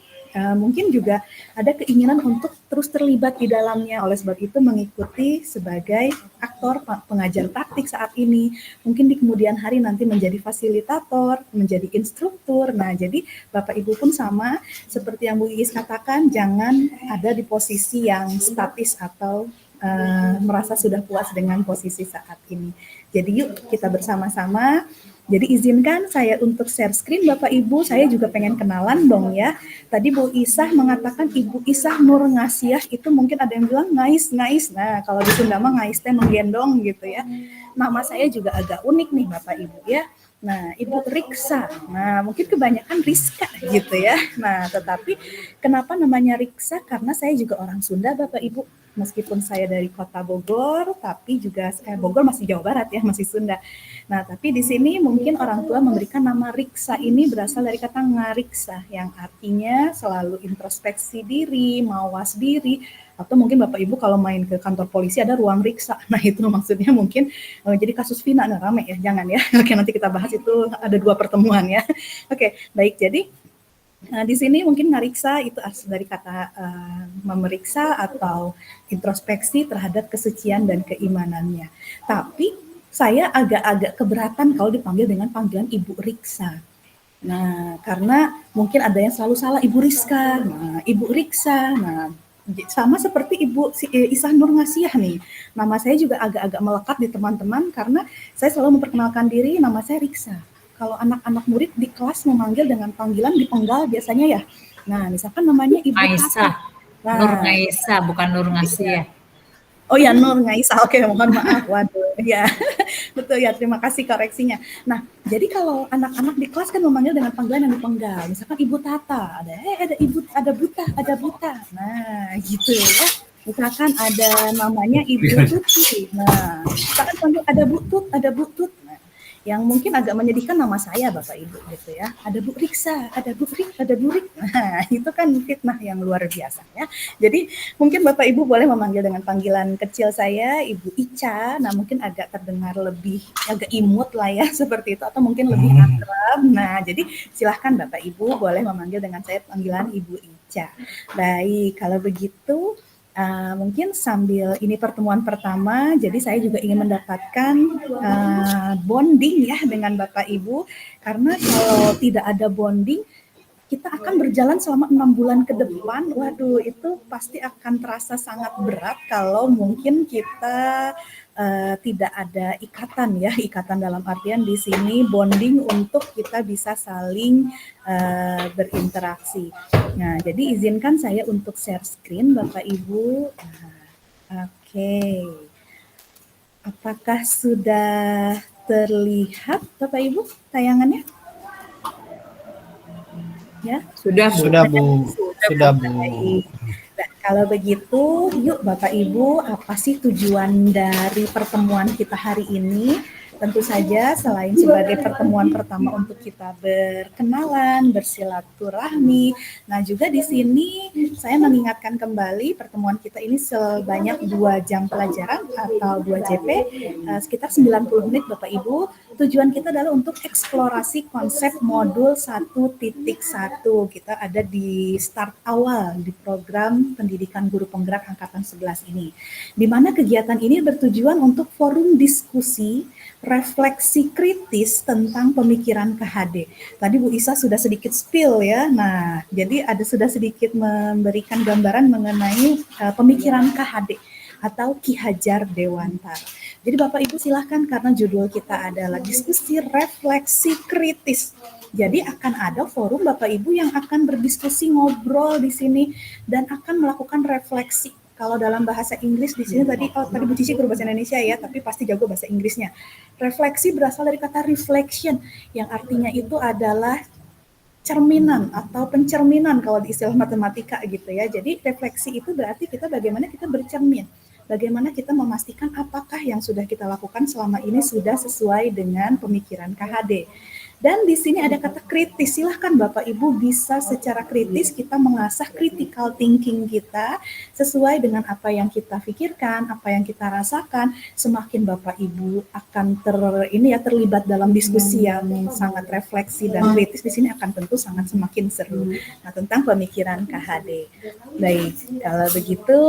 mungkin juga ada keinginan untuk terus terlibat di dalamnya. Oleh sebab itu mengikuti sebagai aktor pengajar praktik saat ini. Mungkin di kemudian hari nanti menjadi fasilitator, menjadi instruktur. Nah, jadi Bapak Ibu pun sama seperti yang Bu Iis katakan, jangan ada di posisi yang statis atau merasa sudah puas dengan posisi saat ini. Jadi yuk kita bersama-sama. Jadi izinkan saya untuk share screen Bapak Ibu, saya juga pengen kenalan dong ya. Tadi Bu Isah mengatakan Ibu Isah Nur Ngasiah, itu mungkin ada yang bilang ngais. Nah, kalau di Sunda mah ngais teh menggendong gitu ya. Nama saya juga agak unik nih Bapak Ibu ya. Nah, Ibu Riksa. Nah, mungkin kebanyakan Rizka gitu ya. Nah, tetapi kenapa namanya Riksa? Karena saya juga orang Sunda Bapak Ibu. Meskipun saya dari kota Bogor, tapi juga Bogor masih Jawa Barat ya, masih Sunda. Nah, tapi di sini mungkin orang tua memberikan nama Riksa ini berasal dari kata ngariksa, yang artinya selalu introspeksi diri, mawas diri, atau mungkin Bapak Ibu kalau main ke kantor polisi ada ruang riksa. Nah, itu maksudnya mungkin jadi kasus Vina, nah rame ya, jangan ya. Oke, nanti kita bahas itu, ada 2 pertemuan ya. Oke, baik, jadi nah, di sini mungkin ngariksa itu asal dari kata memeriksa atau introspeksi terhadap kesucian dan keimanannya. Tapi saya agak-agak keberatan kalau dipanggil dengan panggilan Ibu Riksa. Nah, karena mungkin ada yang selalu salah Ibu Rizka, nah, Ibu Riksa. Nah, sama seperti Ibu Isah Nur Ngasiah nih. Nama saya juga agak-agak melekat di teman-teman karena saya selalu memperkenalkan diri, nama saya Riksa. Kalau anak-anak murid di kelas memanggil dengan panggilan dipenggal biasanya ya. Nah, misalkan namanya Ibu Aisyah. Nah, Nur Ngaisyah, bukan Nur Ngasiah. Oh ya, Nur Ngaisyah. Oke, mohon maaf. Waduh, ya. Betul ya, terima kasih koreksinya. Nah, jadi kalau anak-anak di kelas kan memanggil dengan panggilan yang dipenggal. Misalkan Ibu Tata, ada Ibu, ada Buta. Nah, gitu ya. Misalkan ada namanya Ibu Tuti. Nah, misalkan panggil ada Bu Tut. Nah, yang mungkin agak menyedihkan nama saya Bapak Ibu gitu ya. Ada Bu Riksa, ada Bu Rik, ada Bu Rik. Nah, itu kan fitnah yang luar biasa ya. Jadi mungkin Bapak Ibu boleh memanggil dengan panggilan kecil saya Ibu Ica. Nah, mungkin agak terdengar lebih agak imut lah ya seperti itu, atau mungkin lebih akrab. Nah, jadi silahkan Bapak Ibu boleh memanggil dengan saya panggilan Ibu Ica. Baik, kalau begitu mungkin sambil ini pertemuan pertama, jadi saya juga ingin mendapatkan bonding ya dengan Bapak Ibu, karena kalau tidak ada bonding, kita akan berjalan selama 6 bulan ke depan. Waduh, itu pasti akan terasa sangat berat kalau mungkin kita tidak ada ikatan ya, ikatan dalam artian di sini bonding untuk kita bisa saling berinteraksi. Nah, jadi izinkan saya untuk share screen Bapak Ibu. Oke. Apakah sudah terlihat Bapak Ibu tayangannya? Ya, Sudah Bu. Nah, kalau begitu, yuk Bapak Ibu, apa sih tujuan dari pertemuan kita hari ini? Tentu saja selain sebagai pertemuan pertama untuk kita berkenalan, bersilaturahmi. Nah, juga di sini saya mengingatkan kembali pertemuan kita ini sebanyak 2 jam pelajaran atau 2 JP, sekitar 90 menit Bapak Ibu. Tujuan kita adalah untuk eksplorasi konsep modul 1.1. Kita ada di start awal di program pendidikan guru penggerak angkatan 11 ini. Di mana kegiatan ini bertujuan untuk forum diskusi refleksi kritis tentang pemikiran KHD. Tadi Bu Isa sudah sedikit spill ya. Nah, jadi sudah sedikit memberikan gambaran mengenai pemikiran KHD atau Ki Hajar Dewantara. Jadi Bapak Ibu silahkan, karena judul kita adalah diskusi refleksi kritis. Jadi akan ada forum Bapak Ibu yang akan berdiskusi, ngobrol di sini dan akan melakukan refleksi. Kalau dalam bahasa Inggris di sini tadi Bu Cici guru bahasa Indonesia ya, tapi pasti jago bahasa Inggrisnya. Refleksi berasal dari kata reflection, yang artinya itu adalah cerminan atau pencerminan kalau di istilah matematika gitu ya. Jadi refleksi itu berarti bagaimana kita bercermin. Bagaimana kita memastikan apakah yang sudah kita lakukan selama ini sudah sesuai dengan pemikiran KHD. Dan di sini ada kata kritis. Silahkan Bapak Ibu bisa secara kritis kita mengasah critical thinking kita sesuai dengan apa yang kita pikirkan, apa yang kita rasakan. Semakin Bapak Ibu akan terlibat dalam diskusi yang sangat refleksi dan kritis, di sini akan tentu sangat semakin seru. Nah, tentang pemikiran KHD. Baik, kalau begitu,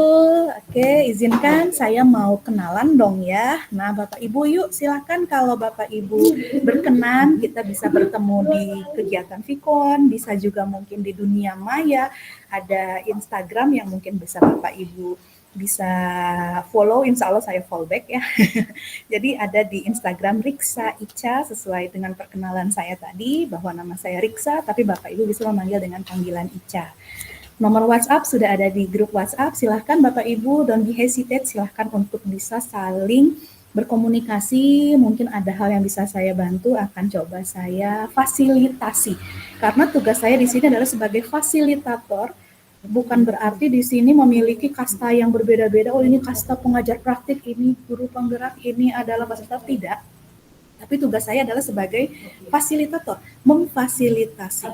oke, izinkan saya mau kenalan dong ya. Nah, Bapak Ibu yuk silahkan, kalau Bapak Ibu berkenan kita bisa bertemu di kegiatan Vikon, bisa juga mungkin di dunia maya, ada Instagram yang mungkin bisa Bapak Ibu bisa follow, insya Allah saya follow back ya. Jadi ada di Instagram Riksa Ica, sesuai dengan perkenalan saya tadi bahwa nama saya Riksa, tapi Bapak Ibu bisa memanggil dengan panggilan Ica. Nomor WhatsApp sudah ada di grup WhatsApp, silahkan Bapak Ibu, don't be hesitate, silahkan untuk bisa saling berkomunikasi. Mungkin ada hal yang bisa saya bantu, akan coba saya fasilitasi. Karena tugas saya di sini adalah sebagai fasilitator, bukan berarti di sini memiliki kasta yang berbeda-beda. Oh, ini kasta pengajar praktik, ini guru penggerak, ini adalah fasilitator. Tidak. Tapi tugas saya adalah sebagai fasilitator, memfasilitasi.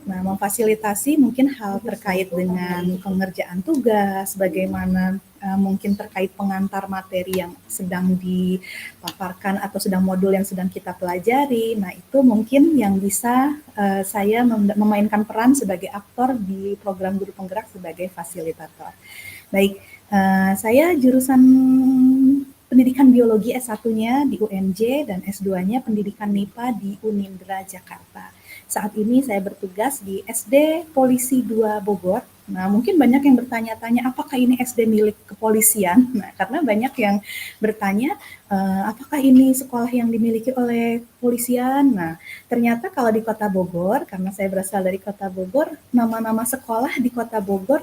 Nah, memfasilitasi mungkin hal terkait dengan pengerjaan tugas, bagaimana mungkin terkait pengantar materi yang sedang dipaparkan atau sedang modul yang sedang kita pelajari. Nah, itu mungkin yang bisa saya memainkan peran sebagai aktor di program guru penggerak sebagai fasilitator. Baik, saya jurusan pendidikan biologi S1-nya di UNJ dan S2-nya pendidikan MIPA di Unindra Jakarta. Saat ini saya bertugas di SD Polisi 2 Bogor. Nah, mungkin banyak yang bertanya-tanya apakah ini SD milik kepolisian? Nah, karena banyak yang bertanya apakah ini sekolah yang dimiliki oleh kepolisian? Nah, ternyata kalau di Kota Bogor, karena saya berasal dari Kota Bogor, nama-nama sekolah di Kota Bogor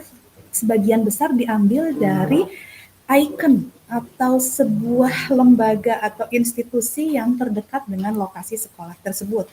sebagian besar diambil dari ikon atau sebuah lembaga atau institusi yang terdekat dengan lokasi sekolah tersebut.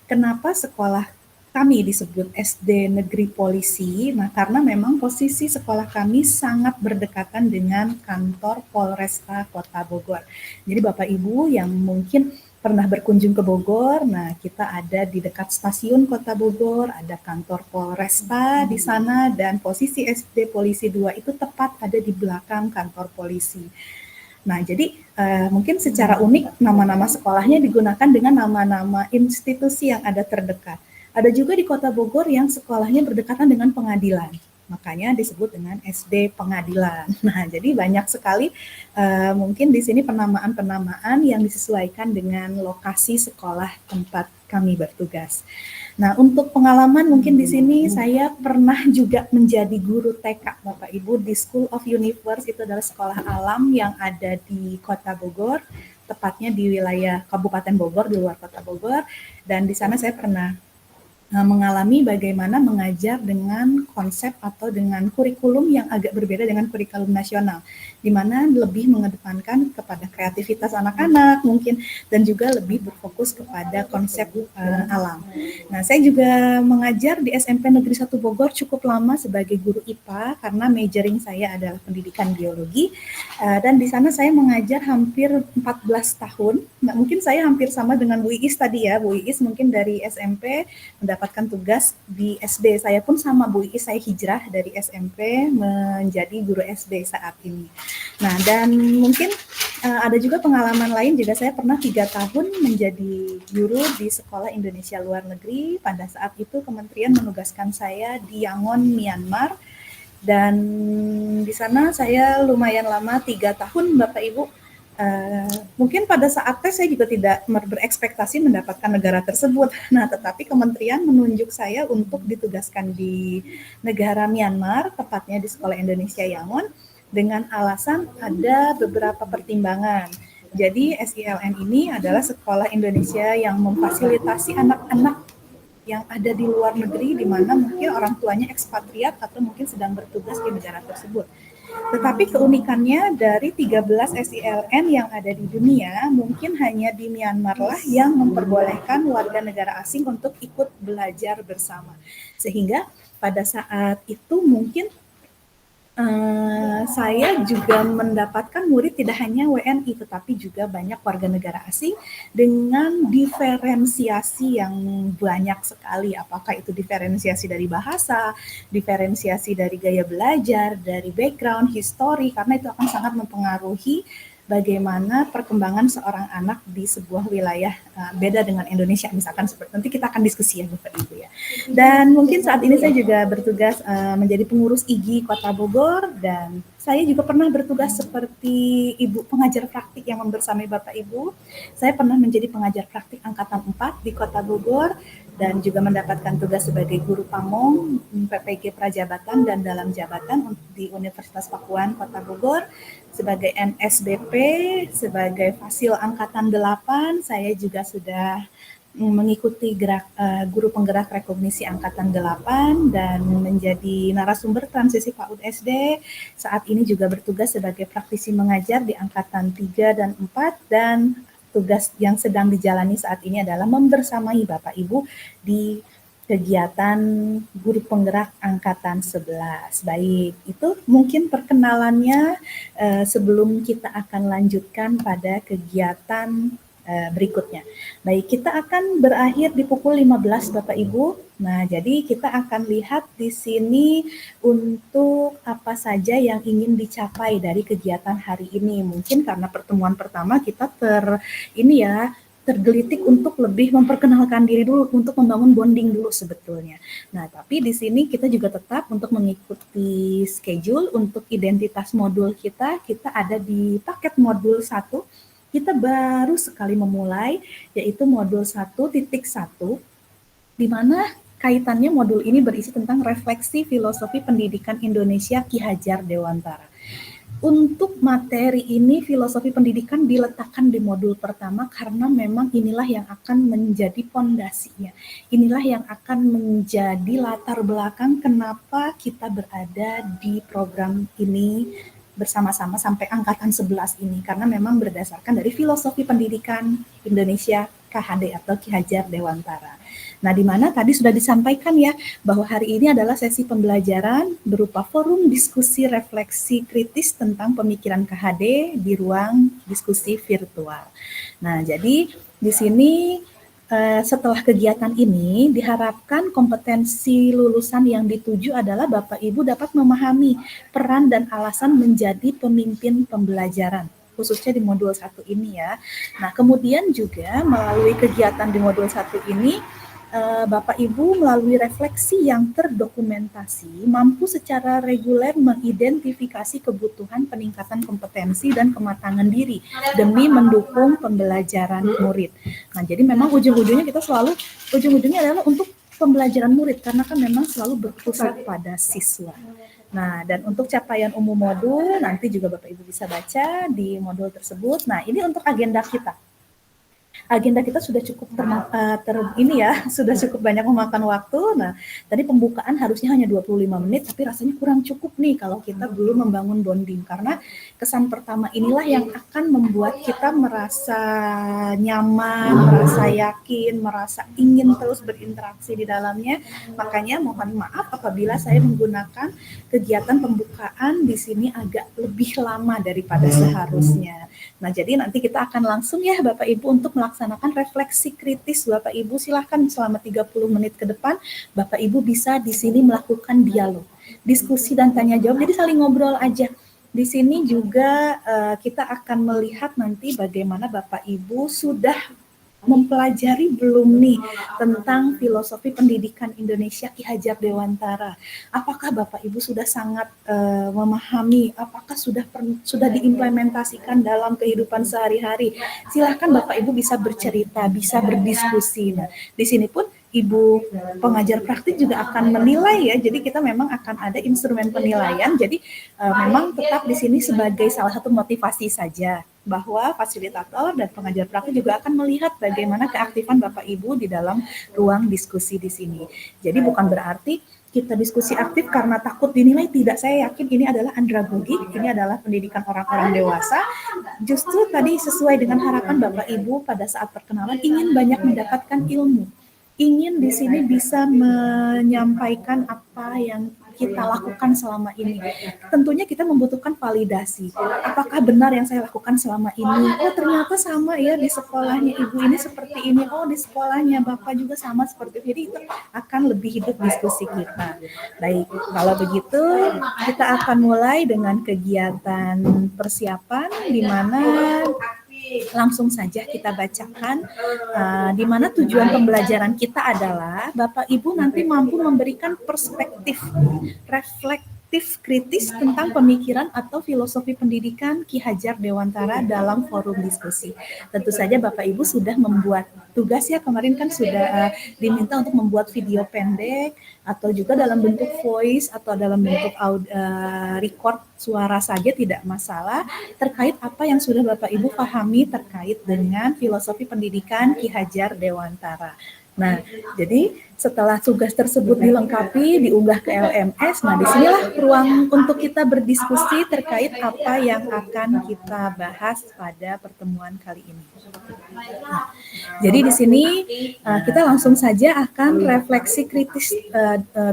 Kenapa sekolah kami disebut SD Negeri Polisi? Nah, karena memang posisi sekolah kami sangat berdekatan dengan kantor Polresta Kota Bogor. Jadi Bapak Ibu yang mungkin pernah berkunjung ke Bogor. Nah, kita ada di dekat stasiun Kota Bogor, ada kantor Polresta di sana, dan posisi SD Polisi 2 itu tepat ada di belakang kantor polisi. Nah, jadi mungkin secara unik nama-nama sekolahnya digunakan dengan nama-nama institusi yang ada terdekat. Ada juga di Kota Bogor yang sekolahnya berdekatan dengan pengadilan. Makanya disebut dengan SD Pengadilan. Nah, jadi banyak sekali mungkin di sini penamaan-penamaan yang disesuaikan dengan lokasi sekolah tempat kami bertugas. Nah, untuk pengalaman mungkin di sini saya pernah juga menjadi guru TK Bapak Ibu di School of Universe, itu adalah sekolah alam yang ada di Kota Bogor, tepatnya di wilayah Kabupaten Bogor, di luar Kota Bogor, dan di sana saya pernah mengalami bagaimana mengajar dengan konsep atau dengan kurikulum yang agak berbeda dengan kurikulum nasional, di mana lebih mengedepankan kepada kreativitas anak-anak mungkin, dan juga lebih berfokus kepada konsep alam. Nah, saya juga mengajar di SMP Negeri 1 Bogor cukup lama sebagai guru IPA karena majoring saya adalah pendidikan biologi, dan di sana saya mengajar hampir 14 tahun. Nah, mungkin saya hampir sama dengan Bu Iis tadi ya, Bu Iis mungkin dari SMP mendapatkan tugas di SD. Saya pun sama Bu Iis, saya hijrah dari SMP menjadi guru SD saat ini. Nah, dan mungkin ada juga pengalaman lain juga, saya pernah 3 tahun menjadi guru di Sekolah Indonesia Luar Negeri. Pada saat itu kementerian menugaskan saya di Yangon, Myanmar, dan di sana saya lumayan lama 3 tahun Bapak Ibu. Mungkin pada saat tes saya juga tidak berekspektasi mendapatkan negara tersebut. Nah, tetapi kementerian menunjuk saya untuk ditugaskan di negara Myanmar, tepatnya di Sekolah Indonesia Yangon, dengan alasan ada beberapa pertimbangan. Jadi SILN ini adalah sekolah Indonesia yang memfasilitasi anak-anak yang ada di luar negeri, di mana mungkin orang tuanya ekspatriat atau mungkin sedang bertugas di negara tersebut. Tetapi keunikannya dari 13 SILN yang ada di dunia, mungkin hanya di Myanmar lah yang memperbolehkan warga negara asing untuk ikut belajar bersama. Sehingga pada saat itu mungkin saya juga mendapatkan murid tidak hanya WNI, tetapi juga banyak warga negara asing dengan diferensiasi yang banyak sekali. Apakah itu diferensiasi dari bahasa, diferensiasi dari gaya belajar, dari background, histori, karena itu akan sangat mempengaruhi bagaimana perkembangan seorang anak di sebuah wilayah beda dengan Indonesia, misalkan seperti nanti kita akan diskusi ya Bapak Ibu ya. Dan mungkin saat ini saya juga bertugas menjadi pengurus IGI Kota Bogor, dan saya juga pernah bertugas seperti ibu pengajar praktik yang membersamai Bapak Ibu. Saya pernah menjadi pengajar praktik angkatan 4 di Kota Bogor, dan juga mendapatkan tugas sebagai guru pamong, PPG Prajabatan dan dalam jabatan di Universitas Pakuan Kota Bogor, sebagai NSBP, sebagai Fasil Angkatan 8, saya juga sudah mengikuti guru penggerak rekognisi Angkatan 8 dan menjadi narasumber transisi PAUD SD. Saat ini juga bertugas sebagai praktisi mengajar di Angkatan 3 dan 4, dan tugas yang sedang dijalani saat ini adalah membersamai Bapak Ibu di kegiatan guru penggerak Angkatan 11. Baik, itu mungkin perkenalannya sebelum kita akan lanjutkan pada kegiatan berikutnya. Baik, kita akan berakhir di pukul 15 Bapak Ibu. Nah, jadi kita akan lihat di sini untuk apa saja yang ingin dicapai dari kegiatan hari ini. Mungkin karena pertemuan pertama kita tergelitik untuk lebih memperkenalkan diri dulu, untuk membangun bonding dulu sebetulnya. Nah, tapi di sini kita juga tetap untuk mengikuti schedule untuk identitas modul kita ada di paket modul 1. Kita baru sekali memulai, yaitu modul 1.1, di mana kaitannya modul ini berisi tentang refleksi filosofi pendidikan Indonesia Ki Hajar Dewantara. Untuk materi ini, filosofi pendidikan diletakkan di modul pertama karena memang inilah yang akan menjadi pondasinya. Inilah yang akan menjadi latar belakang kenapa kita berada di program ini bersama-sama sampai angkatan 11 ini, karena memang berdasarkan dari filosofi pendidikan Indonesia KHD atau Ki Hajar Dewantara. Nah, di mana tadi sudah disampaikan ya bahwa hari ini adalah sesi pembelajaran berupa forum diskusi refleksi kritis tentang pemikiran KHD di ruang diskusi virtual. Nah, jadi di sini setelah kegiatan ini diharapkan kompetensi lulusan yang dituju adalah Bapak Ibu dapat memahami peran dan alasan menjadi pemimpin pembelajaran, khususnya di modul 1 ini ya. Nah, kemudian juga melalui kegiatan di modul 1 ini Bapak Ibu melalui refleksi yang terdokumentasi mampu secara reguler mengidentifikasi kebutuhan peningkatan kompetensi dan kematangan diri demi mendukung pembelajaran murid. Nah, jadi memang ujung-ujungnya adalah untuk pembelajaran murid karena kan memang selalu berpusat pada siswa. Nah, dan untuk capaian umum modul nanti juga Bapak Ibu bisa baca di modul tersebut. Nah, ini untuk agenda kita. Agenda kita sudah cukup sudah cukup banyak memakan waktu. Nah, tadi pembukaan harusnya hanya 25 menit, tapi rasanya kurang cukup nih kalau kita belum membangun bonding. Karena kesan pertama inilah yang akan membuat kita merasa nyaman, merasa yakin, merasa ingin terus berinteraksi di dalamnya. Makanya mohon maaf apabila saya menggunakan kegiatan pembukaan di sini agak lebih lama daripada seharusnya. Nah, jadi nanti kita akan langsung ya Bapak Ibu untuk melaksanakan refleksi kritis. Bapak Ibu silahkan selama 30 menit ke depan Bapak Ibu bisa di sini melakukan dialog, diskusi dan tanya jawab. Jadi saling ngobrol aja. Di sini juga kita akan melihat nanti bagaimana Bapak Ibu sudah mempelajari belum nih tentang filosofi pendidikan Indonesia Ki Hajar Dewantara. Apakah Bapak Ibu sudah sangat memahami? Apakah sudah diimplementasikan dalam kehidupan sehari-hari? Silakan Bapak Ibu bisa bercerita, bisa berdiskusi. Nah, di sini pun Ibu pengajar praktik juga akan menilai ya. Jadi kita memang akan ada instrumen penilaian. Jadi memang tetap di sini sebagai salah satu motivasi saja bahwa fasilitator dan pengajar praktik juga akan melihat bagaimana keaktifan Bapak Ibu di dalam ruang diskusi di sini. Jadi bukan berarti kita diskusi aktif karena takut dinilai, tidak. Saya yakin ini adalah andragogik, ini adalah pendidikan orang-orang dewasa. Justru tadi sesuai dengan harapan Bapak Ibu pada saat perkenalan ingin banyak mendapatkan ilmu. Ingin di sini bisa menyampaikan apa yang kita lakukan selama ini. Tentunya kita membutuhkan validasi. Apakah benar yang saya lakukan selama ini? Oh, ternyata sama ya di sekolahnya Ibu ini seperti ini. Oh, di sekolahnya Bapak juga sama seperti ini. Jadi itu akan lebih hidup diskusi kita. Baik, kalau begitu kita akan mulai dengan kegiatan persiapan di mana langsung saja kita bacakan di mana tujuan pembelajaran kita adalah Bapak Ibu nanti mampu memberikan perspektif reflektif kritis tentang pemikiran atau filosofi pendidikan Ki Hajar Dewantara dalam forum diskusi. Tentu saja Bapak Ibu sudah membuat tugas ya, kemarin kan sudah diminta untuk membuat video pendek atau juga dalam bentuk voice atau dalam bentuk record suara saja tidak masalah terkait apa yang sudah Bapak Ibu pahami terkait dengan filosofi pendidikan Ki Hajar Dewantara. Nah, jadi setelah tugas tersebut dilengkapi, diunggah ke LMS, nah disinilah ruang untuk kita berdiskusi terkait apa yang akan kita bahas pada pertemuan kali ini. Nah, jadi di sini kita langsung saja akan refleksi kritis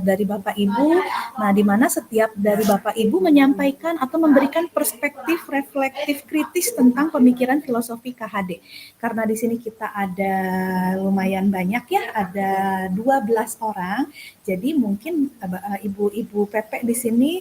dari Bapak Ibu. Nah, di mana setiap dari Bapak Ibu menyampaikan atau memberikan perspektif reflektif kritis tentang pemikiran filosofi KHD. Karena di sini kita ada lumayan banyak ya, ada 12 orang. Jadi mungkin ibu-ibu PP di sini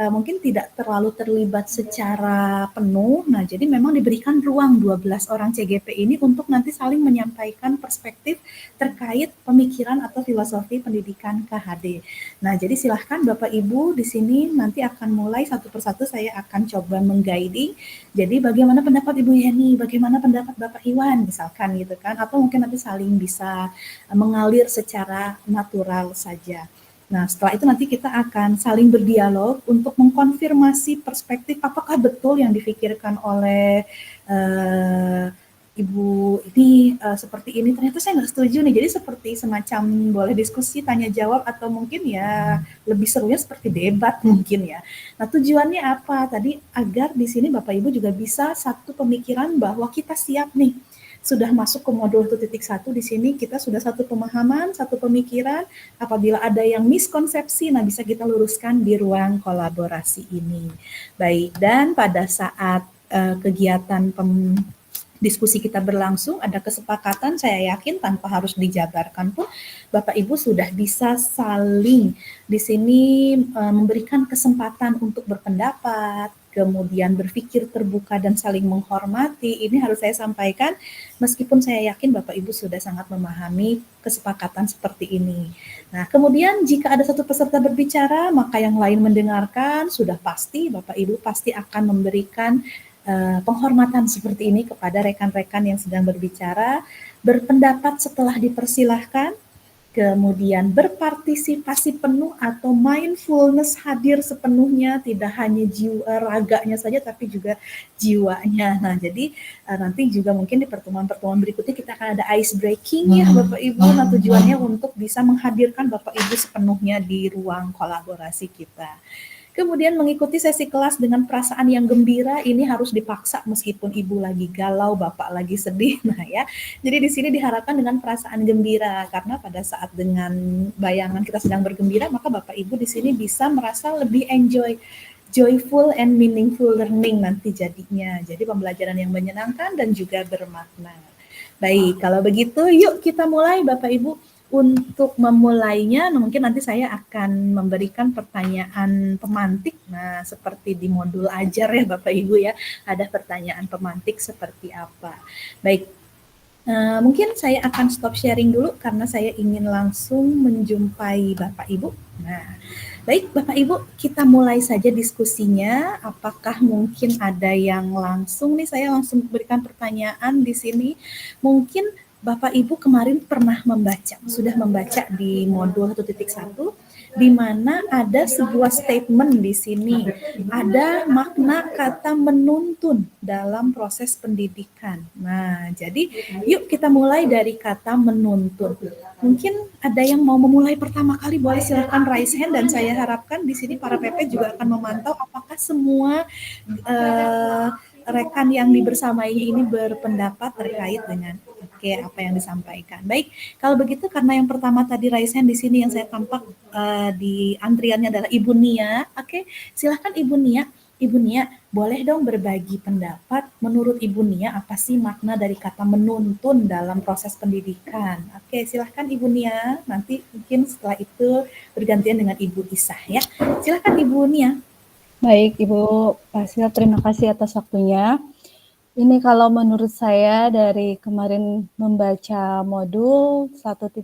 mungkin tidak terlalu terlibat secara penuh. Nah, jadi memang diberikan ruang 12 orang CGP ini untuk nanti saling menyampaikan perspektif terkait pemikiran atau filosofi pendidikan KHD. Nah, jadi silahkan Bapak Ibu di sini nanti akan mulai satu persatu saya akan coba mengguiding. Jadi bagaimana pendapat Ibu Yeni, bagaimana pendapat Bapak Iwan misalkan gitu kan, atau mungkin nanti saling bisa mengalir secara natural saja. Nah, setelah itu nanti kita akan saling berdialog untuk mengkonfirmasi perspektif apakah betul yang dipikirkan oleh Ibu ini seperti ini, ternyata saya nggak setuju nih. Jadi seperti semacam boleh diskusi, tanya jawab, atau mungkin ya lebih serunya seperti debat mungkin ya. Nah, tujuannya apa? Tadi agar di sini Bapak Ibu juga bisa satu pemikiran bahwa kita siap nih sudah masuk ke modul 1.1 di sini kita sudah satu pemahaman, satu pemikiran. Apabila ada yang miskonsepsi, nah bisa kita luruskan di ruang kolaborasi ini. Baik, dan pada saat kegiatan diskusi kita berlangsung, ada kesepakatan, saya yakin tanpa harus dijabarkan pun Bapak Ibu sudah bisa saling di sini memberikan kesempatan untuk berpendapat, kemudian berpikir terbuka dan saling menghormati. Ini harus saya sampaikan, meskipun saya yakin Bapak Ibu sudah sangat memahami kesepakatan seperti ini. Nah, kemudian jika ada satu peserta berbicara, maka yang lain mendengarkan, sudah pasti Bapak Ibu pasti akan memberikan penghormatan seperti ini kepada rekan-rekan yang sedang berbicara, berpendapat setelah dipersilahkan, kemudian berpartisipasi penuh atau mindfulness hadir sepenuhnya, tidak hanya raganya saja tapi juga jiwanya. Nah, jadi nanti juga mungkin di pertemuan-pertemuan berikutnya kita akan ada ice breaking ya Bapak Ibu. Nah, tujuannya untuk bisa menghadirkan Bapak Ibu sepenuhnya di ruang kolaborasi kita. Kemudian mengikuti sesi kelas dengan perasaan yang gembira, ini harus dipaksa meskipun ibu lagi galau, bapak lagi sedih. Nah ya, jadi di sini diharapkan dengan perasaan gembira, karena pada saat dengan bayangan kita sedang bergembira, maka bapak ibu di sini bisa merasa lebih joyful and meaningful learning nanti jadinya. Jadi pembelajaran yang menyenangkan dan juga bermakna. Baik, kalau begitu yuk kita mulai Bapak Ibu. Untuk memulainya, mungkin nanti saya akan memberikan pertanyaan pemantik. Nah, seperti di modul ajar ya Bapak Ibu ya, ada pertanyaan pemantik seperti apa. Baik, mungkin saya akan stop sharing dulu karena saya ingin langsung menjumpai Bapak Ibu. Nah, baik Bapak Ibu, kita mulai saja diskusinya. Apakah mungkin ada yang langsung nih, saya langsung berikan pertanyaan di sini. Mungkin Bapak Ibu kemarin sudah membaca di modul 1.1 di mana ada sebuah statement di sini, ada makna kata menuntun dalam proses pendidikan. Nah, jadi yuk kita mulai dari kata menuntun. Mungkin ada yang mau memulai pertama kali, boleh silahkan raise hand, dan saya harapkan di sini para PP juga akan memantau apakah semua rekan yang dibersamainya ini berpendapat terkait dengan apa yang disampaikan. Baik, kalau begitu karena yang pertama tadi raise hand di sini yang saya tampak di antriannya adalah Ibu Nia. Oke, silahkan Ibu Nia. Ibu Nia, boleh dong berbagi pendapat menurut Ibu Nia apa sih makna dari kata menuntun dalam proses pendidikan? Oke, silahkan Ibu Nia. Nanti mungkin setelah itu bergantian dengan Ibu Isah ya. Silahkan Ibu Nia. Baik, Ibu Fasil, terima kasih atas waktunya. Ini kalau menurut saya dari kemarin membaca modul 1.1,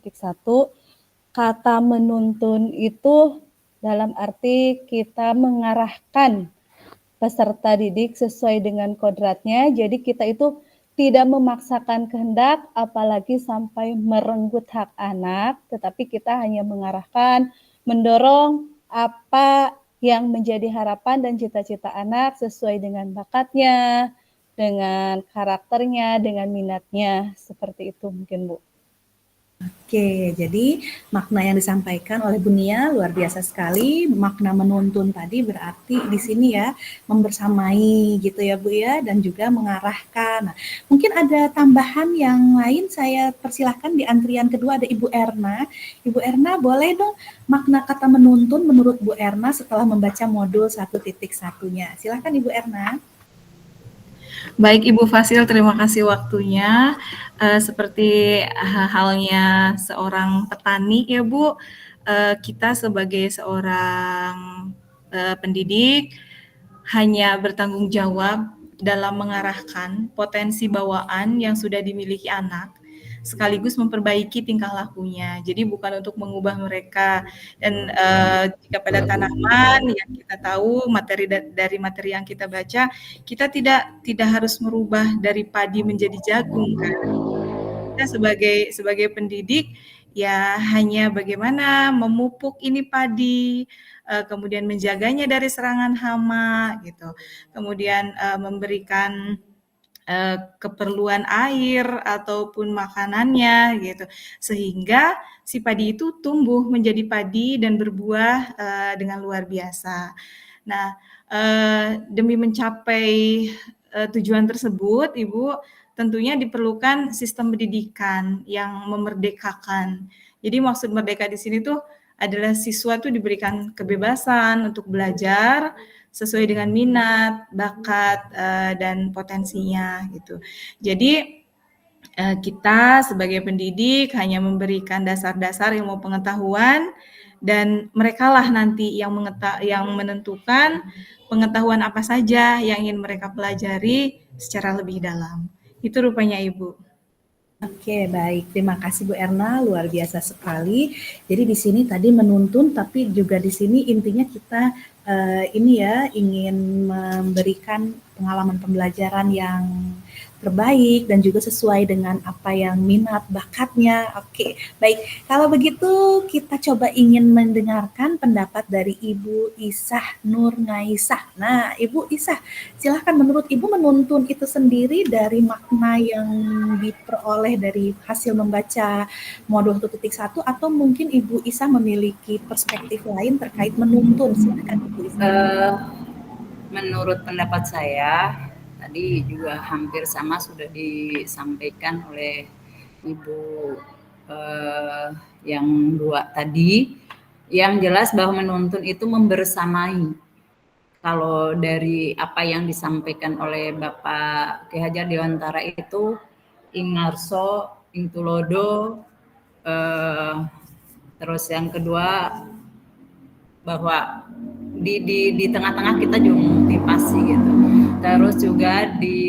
kata menuntun itu dalam arti kita mengarahkan peserta didik sesuai dengan kodratnya. Jadi kita itu tidak memaksakan kehendak, apalagi sampai merenggut hak anak, tetapi kita hanya mengarahkan, mendorong apa yang menjadi harapan dan cita-cita anak sesuai dengan bakatnya, dengan karakternya, dengan minatnya, seperti itu mungkin Bu. Oke, jadi makna yang disampaikan oleh Bu Nia luar biasa sekali. Makna menuntun tadi berarti di sini ya membersamai gitu ya Bu ya, dan juga mengarahkan. Nah, mungkin ada tambahan yang lain, saya persilahkan di antrian kedua ada Ibu Erna. Ibu Erna boleh dong makna kata menuntun menurut Bu Erna setelah membaca modul 1.1-nya. Silahkan Ibu Erna. Baik Ibu Fasil, terima kasih waktunya. Seperti halnya seorang petani ya Bu, kita sebagai seorang pendidik hanya bertanggung jawab dalam mengarahkan potensi bawaan yang sudah dimiliki anak, sekaligus memperbaiki tingkah lakunya. Jadi bukan untuk mengubah mereka. Dan jika pada tanaman yang kita tahu dari materi yang kita baca, kita tidak harus merubah dari padi menjadi jagung kan. Kita sebagai pendidik ya hanya bagaimana memupuk ini padi, kemudian menjaganya dari serangan hama gitu. Kemudian memberikan keperluan air ataupun makanannya gitu, sehingga si padi itu tumbuh menjadi padi dan berbuah dengan luar biasa. Nah, demi mencapai tujuan tersebut, Ibu, tentunya diperlukan sistem pendidikan yang memerdekakan. Jadi maksud merdeka di sini tuh adalah siswa tuh diberikan kebebasan untuk belajar sesuai dengan minat, bakat, dan potensinya gitu. Jadi kita sebagai pendidik hanya memberikan dasar-dasar ilmu pengetahuan dan merekalah nanti yang menentukan pengetahuan apa saja yang ingin mereka pelajari secara lebih dalam. Itu rupanya Ibu. Oke, baik. Terima kasih Bu Erna, luar biasa sekali. Jadi di sini tadi menuntun, tapi juga di sini intinya kita ini ya ingin memberikan pengalaman pembelajaran yang terbaik dan juga sesuai dengan apa yang minat bakatnya. Oke, baik. Kalau begitu kita coba ingin mendengarkan pendapat dari Ibu Isah Nur Ngaisah. Nah, Ibu Isah, silahkan menurut Ibu menuntun itu sendiri dari makna yang diperoleh dari hasil membaca modul 1.1 atau mungkin Ibu Isah memiliki perspektif lain terkait menuntun? Silahkan Ibu Isah. Menurut pendapat saya, tadi juga hampir sama sudah disampaikan oleh Ibu yang dua tadi. Yang jelas bahwa menuntun itu membersamai. Kalau dari apa yang disampaikan oleh Bapak Ki Hajar Dewantara itu ingarso, intulodo, terus yang kedua bahwa di tengah-tengah kita juga motivasi gitu. Terus juga di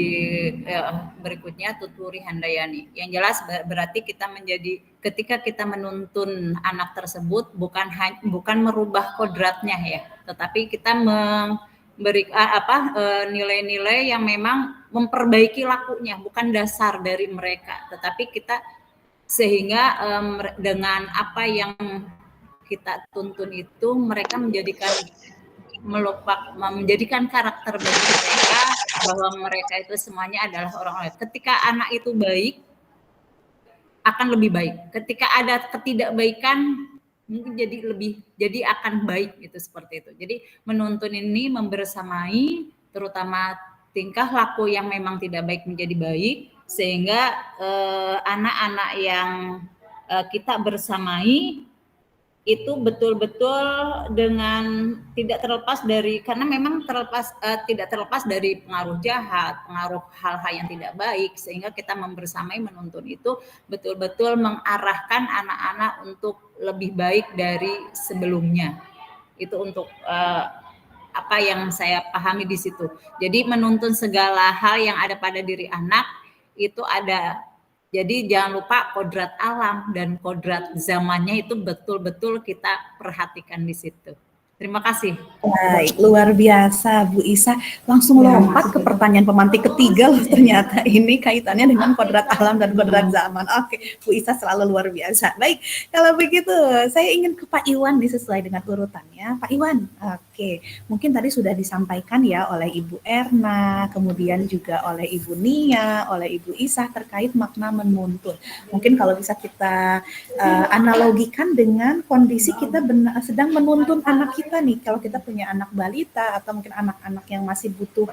berikutnya tuturi handayani. Yang jelas berarti kita menjadi ketika kita menuntun anak tersebut bukan merubah kodratnya ya, tetapi kita memberi nilai-nilai yang memang memperbaiki lakunya, bukan dasar dari mereka, tetapi kita sehingga dengan apa yang kita tuntun itu mereka menjadikan karakter bagi mereka bahwa mereka itu semuanya adalah orang lain. Ketika anak itu baik akan lebih baik. Ketika ada ketidakbaikan mungkin jadi akan baik gitu, seperti itu. Jadi menuntun ini membersamai terutama tingkah laku yang memang tidak baik menjadi baik sehingga anak-anak yang kita bersamai itu betul-betul dengan tidak terlepas dari, karena memang tidak terlepas dari pengaruh jahat, pengaruh hal-hal yang tidak baik, sehingga kita membersamai menuntun itu betul-betul mengarahkan anak-anak untuk lebih baik dari sebelumnya. Itu untuk apa yang saya pahami di situ. Jadi menuntun segala hal yang ada pada diri anak itu ada. Jadi jangan lupa kodrat alam dan kodrat zamannya itu betul-betul kita perhatikan di situ. Terima kasih. Baik, luar biasa Bu Isah. Langsung lompat ke pertanyaan pemantik ketiga loh, ternyata ini kaitannya dengan kodrat alam dan kodrat zaman. Oke, Bu Isah selalu luar biasa. Baik, kalau begitu saya ingin ke Pak Iwan nih sesuai dengan urutannya. Pak Iwan, oke. Mungkin tadi sudah disampaikan ya oleh Ibu Erna, kemudian juga oleh Ibu Nia, oleh Ibu Isah terkait makna menuntun. Mungkin kalau bisa kita analogikan dengan kondisi kita sedang menuntun anak kita nih, kalau kita punya anak balita atau mungkin anak-anak yang masih butuh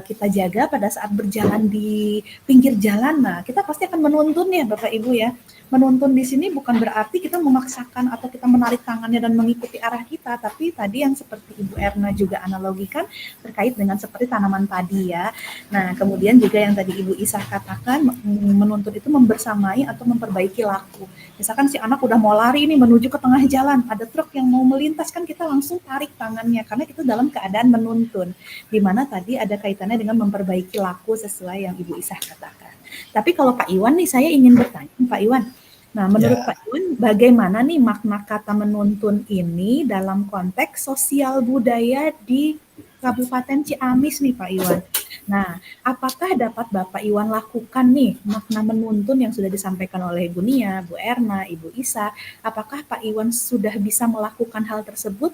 kita jaga pada saat berjalan di pinggir jalan, nah kita pasti akan menuntun ya Bapak Ibu ya. Menuntun di sini bukan berarti kita memaksakan atau kita menarik tangannya dan mengikuti arah kita, tapi tadi yang seperti Ibu Erna juga analogikan terkait dengan seperti tanaman padi ya. Nah kemudian juga yang tadi Ibu Isah katakan menuntun itu membersamai atau memperbaiki laku. Misalkan si anak udah mau lari nih menuju ke tengah jalan, ada truk yang mau melintas, kan kita langsung tarik tangannya karena itu dalam keadaan menuntun, di mana tadi ada kaitannya dengan memperbaiki laku sesuai yang Ibu Isah katakan. Tapi kalau Pak Iwan nih, saya ingin bertanya Pak Iwan, nah menurut Pak Iwan bagaimana nih makna kata menuntun ini dalam konteks sosial budaya di Kabupaten Ciamis nih Pak Iwan. Nah, apakah dapat Bapak Iwan lakukan nih makna menuntun yang sudah disampaikan oleh Ibu Nia, Bu Erna, Ibu Isah? Apakah Pak Iwan sudah bisa melakukan hal tersebut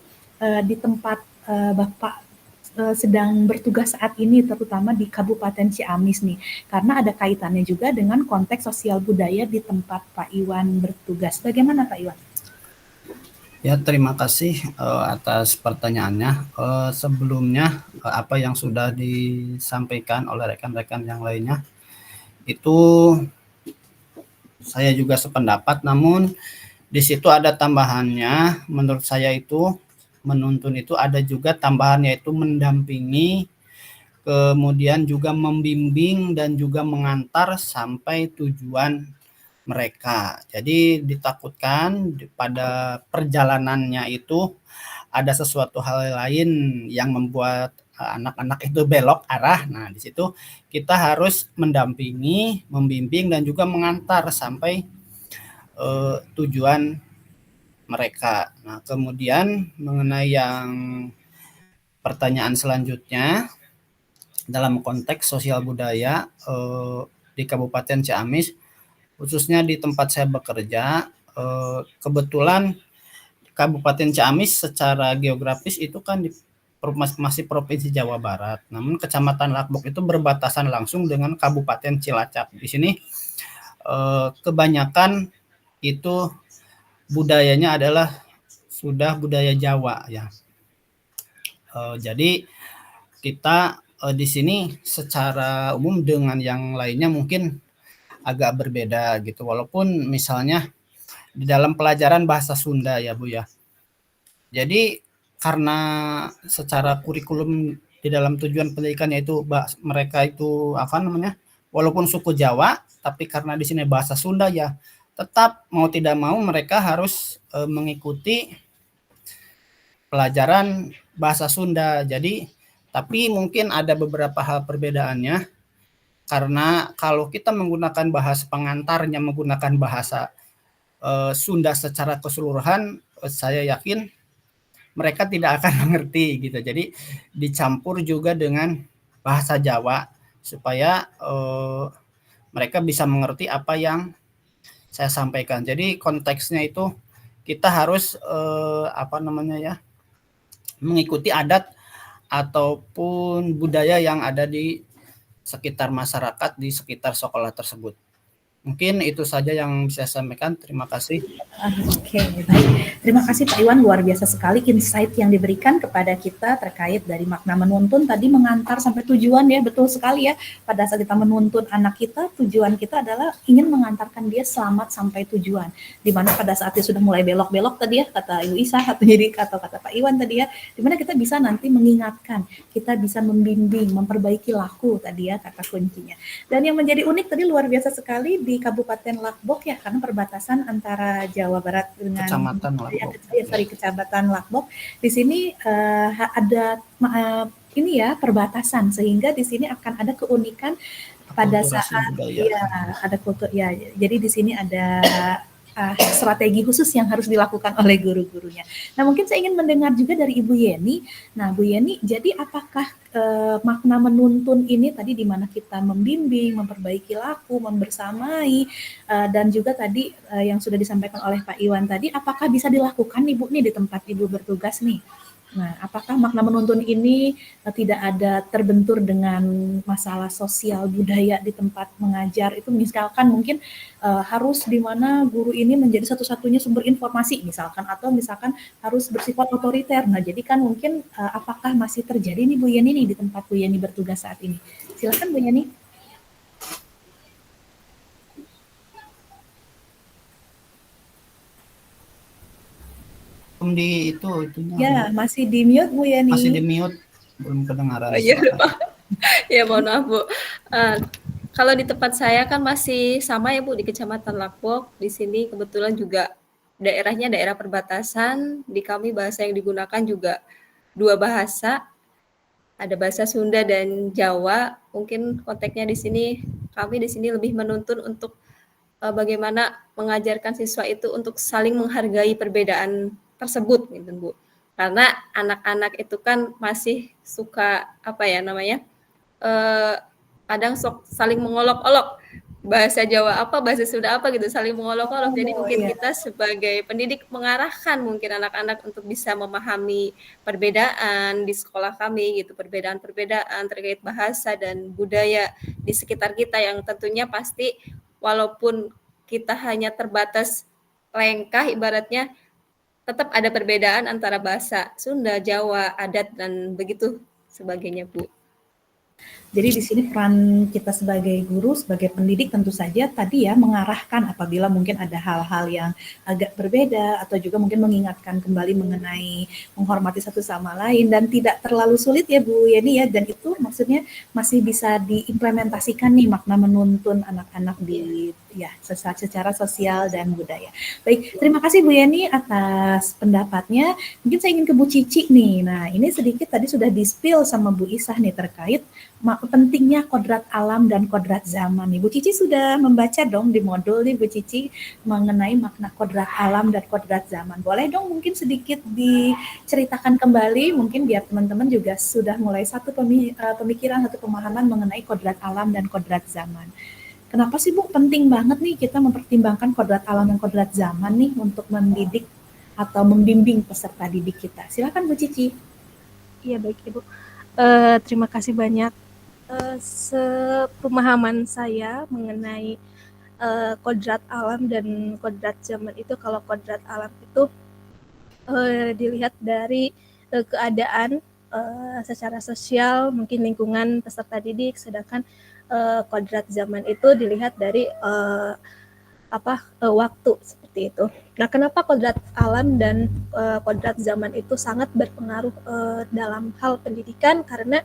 di tempat Bapak sedang bertugas saat ini, terutama di Kabupaten Ciamis nih? Karena ada kaitannya juga dengan konteks sosial budaya di tempat Pak Iwan bertugas. Bagaimana Pak Iwan? Ya, terima kasih atas pertanyaannya. Sebelumnya apa yang sudah disampaikan oleh rekan-rekan yang lainnya itu saya juga sependapat, namun di situ ada tambahannya. Menurut saya itu menuntun itu ada juga tambahan, yaitu mendampingi, kemudian juga membimbing dan juga mengantar sampai tujuan mereka. Jadi ditakutkan pada perjalanannya itu ada sesuatu hal lain yang membuat anak-anak itu belok arah. Nah, di situ kita harus mendampingi, membimbing dan juga mengantar sampai tujuan mereka. Nah, kemudian mengenai yang pertanyaan selanjutnya dalam konteks sosial budaya di Kabupaten Ciamis, khususnya di tempat saya bekerja, kebetulan Kabupaten Ciamis secara geografis itu kan masih Provinsi Jawa Barat. Namun Kecamatan Lakbok itu berbatasan langsung dengan Kabupaten Cilacap. Di sini kebanyakan itu budayanya adalah sudah budaya Jawa ya. Jadi kita di sini secara umum dengan yang lainnya mungkin agak berbeda gitu. Walaupun misalnya di dalam pelajaran bahasa Sunda ya Bu ya. Jadi karena secara kurikulum di dalam tujuan pendidikannya itu mereka itu apa namanya, walaupun suku Jawa, tapi karena di sini bahasa Sunda ya, tetap mau tidak mau mereka harus mengikuti pelajaran bahasa Sunda. Jadi tapi mungkin ada beberapa hal perbedaannya, karena kalau kita menggunakan bahasa pengantarnya menggunakan bahasa Sunda secara keseluruhan, saya yakin mereka tidak akan mengerti gitu. Jadi dicampur juga dengan bahasa Jawa supaya mereka bisa mengerti apa yang saya sampaikan. Jadi konteksnya itu kita harus apa namanya ya, mengikuti adat ataupun budaya yang ada di sekitar masyarakat, di sekitar sekolah tersebut. Mungkin itu saja yang bisa saya sampaikan. Terima kasih. Oke, baik. Terima kasih Pak Iwan, luar biasa sekali insight yang diberikan kepada kita terkait dari makna menuntun tadi, mengantar sampai tujuan ya, betul sekali ya. Pada saat kita menuntun anak kita, tujuan kita adalah ingin mengantarkan dia selamat sampai tujuan. Dimana pada saat dia sudah mulai belok-belok tadi ya, kata Ibu Isa atau kata Pak Iwan tadi ya, dimana kita bisa nanti mengingatkan, kita bisa membimbing, memperbaiki laku tadi ya, kata kuncinya. Dan yang menjadi unik tadi luar biasa sekali di Kabupaten Lakbok ya, karena perbatasan antara Jawa Barat dengan Kecamatan Lakbok. Di sini ada ini ya perbatasan, sehingga di sini akan ada keunikan pada saat ya ada kultur ya. Jadi di sini ada strategi khusus yang harus dilakukan oleh guru-gurunya. Nah, mungkin saya ingin mendengar juga dari Ibu Yeni. Nah, Bu Yeni, jadi apakah makna menuntun ini tadi di mana kita membimbing, memperbaiki laku, membersamai, dan juga tadi yang sudah disampaikan oleh Pak Iwan tadi, apakah bisa dilakukan Ibu nih di tempat Ibu bertugas nih? Nah, apakah makna menuntun ini tidak ada terbentur dengan masalah sosial budaya di tempat mengajar? Itu misalkan mungkin harus di mana guru ini menjadi satu-satunya sumber informasi misalkan, atau misalkan harus bersifat otoriter. Nah, jadi kan mungkin apakah masih terjadi nih Bu Yeni nih di tempat Bu Yeni bertugas saat ini? Silakan Bu Yeni. Di itunya. Ya, masih di mute Bu Yani. Masih di mute, belum kedengaran. Iya, Pak. Ya, mohon maaf Bu. Kalau di tempat saya kan masih sama ya Bu, di Kecamatan Lakbok. Di sini kebetulan juga daerahnya daerah perbatasan. Di kami bahasa yang digunakan juga dua bahasa. Ada bahasa Sunda dan Jawa. Mungkin konteksnya di sini, kami di sini lebih menuntun untuk bagaimana mengajarkan siswa itu untuk saling menghargai perbedaan tersebut gitu Bu. Karena anak-anak itu kan masih suka apa ya namanya? Kadang saling mengolok-olok, bahasa Jawa apa, bahasa Sunda apa gitu, saling mengolok-olok. Jadi mungkin kita sebagai pendidik mengarahkan mungkin anak-anak untuk bisa memahami perbedaan di sekolah kami gitu, perbedaan-perbedaan terkait bahasa dan budaya di sekitar kita yang tentunya pasti walaupun kita hanya terbatas lengkah ibaratnya, tetap ada perbedaan antara bahasa Sunda, Jawa, adat, dan begitu sebagainya Bu. Jadi di sini peran kita sebagai guru, sebagai pendidik tentu saja tadi ya mengarahkan apabila mungkin ada hal-hal yang agak berbeda atau juga mungkin mengingatkan kembali mengenai menghormati satu sama lain dan tidak terlalu sulit ya Bu Yeni ya, dan itu maksudnya masih bisa diimplementasikan nih makna menuntun anak-anak di ya secara sosial dan budaya. Baik, terima kasih Bu Yeni atas pendapatnya. Mungkin saya ingin ke Bu Cici nih. Nah, ini sedikit tadi sudah di-spill sama Bu Isah nih terkait pentingnya kodrat alam dan kodrat zaman. Ibu Cici sudah membaca dong di modul nih Bu Cici mengenai makna kodrat alam dan kodrat zaman. Boleh dong mungkin sedikit diceritakan kembali, mungkin biar teman-teman juga sudah mulai satu pemikiran, satu pemahaman mengenai kodrat alam dan kodrat zaman. Kenapa sih Bu penting banget nih kita mempertimbangkan kodrat alam dan kodrat zaman nih untuk mendidik atau membimbing peserta didik kita? Silakan Bu Cici. Iya baik Ibu. Terima kasih banyak. Sepemahaman saya mengenai kodrat alam dan kodrat zaman itu, kalau kodrat alam itu dilihat dari keadaan secara sosial, mungkin lingkungan peserta didik, sedangkan kodrat zaman itu dilihat dari waktu seperti itu. Nah, kenapa kodrat alam dan kodrat zaman itu sangat berpengaruh dalam hal pendidikan? Karena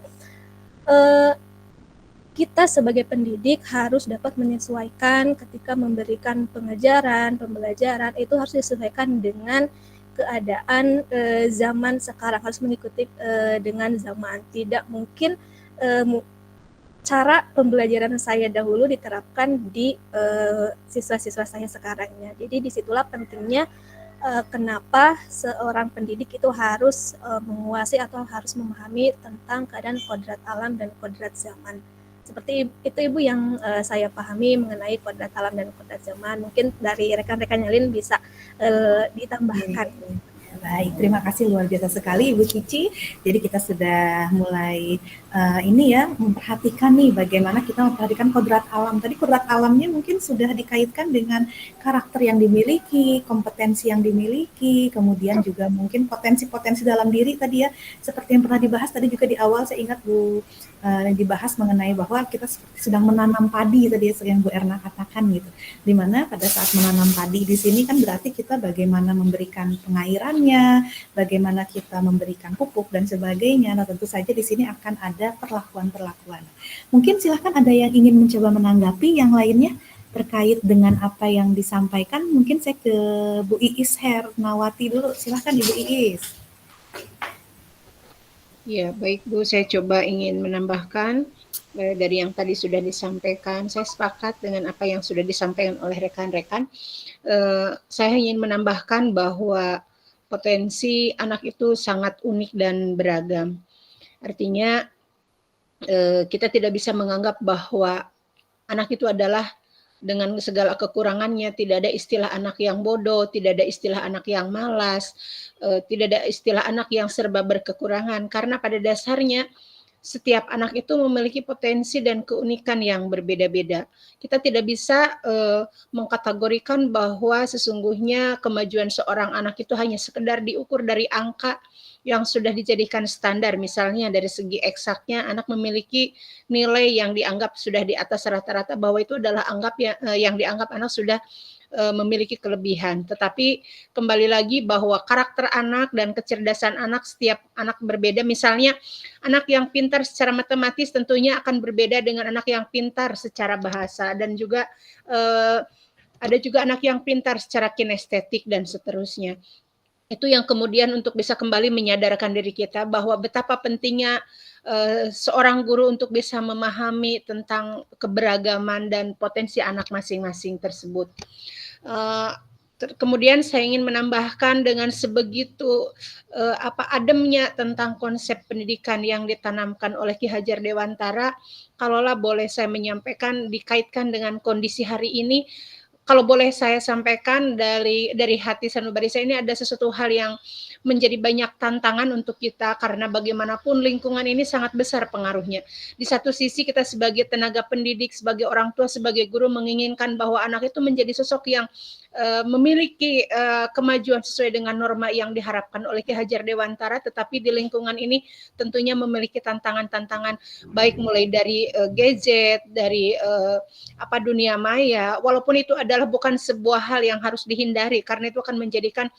kita sebagai pendidik harus dapat menyesuaikan ketika memberikan pengajaran, pembelajaran, itu harus disesuaikan dengan keadaan zaman sekarang, harus mengikuti dengan zaman. Tidak mungkin cara pembelajaran saya dahulu diterapkan di siswa-siswa saya sekarangnya. Jadi disitulah pentingnya kenapa seorang pendidik itu harus menguasai atau harus memahami tentang keadaan kodrat alam dan kodrat zaman. Seperti itu Ibu yang saya pahami mengenai kodrat alam dan kodrat zaman. Mungkin dari rekan-rekan yang lain bisa ditambahkan. Baik, terima kasih luar biasa sekali Ibu Cici. Jadi kita sudah mulai memperhatikan nih bagaimana kita memperhatikan kodrat alam. Tadi kodrat alamnya mungkin sudah dikaitkan dengan karakter yang dimiliki, kompetensi yang dimiliki, kemudian juga mungkin potensi-potensi dalam diri tadi ya, seperti yang pernah dibahas tadi juga di awal saya ingat Bu dibahas mengenai bahwa kita sedang menanam padi tadi yang Bu Erna katakan gitu. Dimana pada saat menanam padi di sini kan berarti kita bagaimana memberikan pengairannya, bagaimana kita memberikan pupuk dan sebagainya. Nah tentu saja di sini akan ada perlakuan-perlakuan. Mungkin silahkan ada yang ingin mencoba menanggapi yang lainnya terkait dengan apa yang disampaikan. Mungkin saya ke Bu Iis Hernawati dulu. Silahkan Ibu Iis. Ya, baik Bu, saya coba ingin menambahkan dari yang tadi sudah disampaikan. Saya sepakat dengan apa yang sudah disampaikan oleh rekan-rekan. Saya ingin menambahkan bahwa potensi anak itu sangat unik dan beragam. Artinya kita tidak bisa menganggap bahwa anak itu adalah dengan segala kekurangannya, tidak ada istilah anak yang bodoh, tidak ada istilah anak yang malas, tidak ada istilah anak yang serba berkekurangan, karena pada dasarnya setiap anak itu memiliki potensi dan keunikan yang berbeda-beda. Kita tidak bisa mengkategorikan bahwa sesungguhnya kemajuan seorang anak itu hanya sekedar diukur dari angka yang sudah dijadikan standar. Misalnya dari segi eksaknya anak memiliki nilai yang dianggap sudah di atas rata-rata, bahwa itu adalah yang dianggap anak sudah memiliki kelebihan. Tetapi kembali lagi bahwa karakter anak dan kecerdasan anak, setiap anak berbeda. Misalnya anak yang pintar secara matematis tentunya akan berbeda dengan anak yang pintar secara bahasa, dan juga ada juga anak yang pintar secara kinestetik dan seterusnya. Itu yang kemudian untuk bisa kembali menyadarkan diri kita bahwa betapa pentingnya seorang guru untuk bisa memahami tentang keberagaman dan potensi anak masing-masing tersebut. Kemudian saya ingin menambahkan dengan sebegitu ademnya tentang konsep pendidikan yang ditanamkan oleh Ki Hajar Dewantara, kalaulah boleh saya menyampaikan dikaitkan dengan kondisi hari ini. Kalau boleh saya sampaikan dari hati sanubari saya, ini ada sesuatu hal yang menjadi banyak tantangan untuk kita karena bagaimanapun lingkungan ini sangat besar pengaruhnya. Di satu sisi kita sebagai tenaga pendidik, sebagai orang tua, sebagai guru menginginkan bahwa anak itu menjadi sosok yang memiliki kemajuan sesuai dengan norma yang diharapkan oleh Ki Hajar Dewantara, tetapi di lingkungan ini tentunya memiliki tantangan-tantangan baik mulai dari gadget, dari dunia maya, walaupun itu adalah bukan sebuah hal yang harus dihindari karena itu akan menjadikan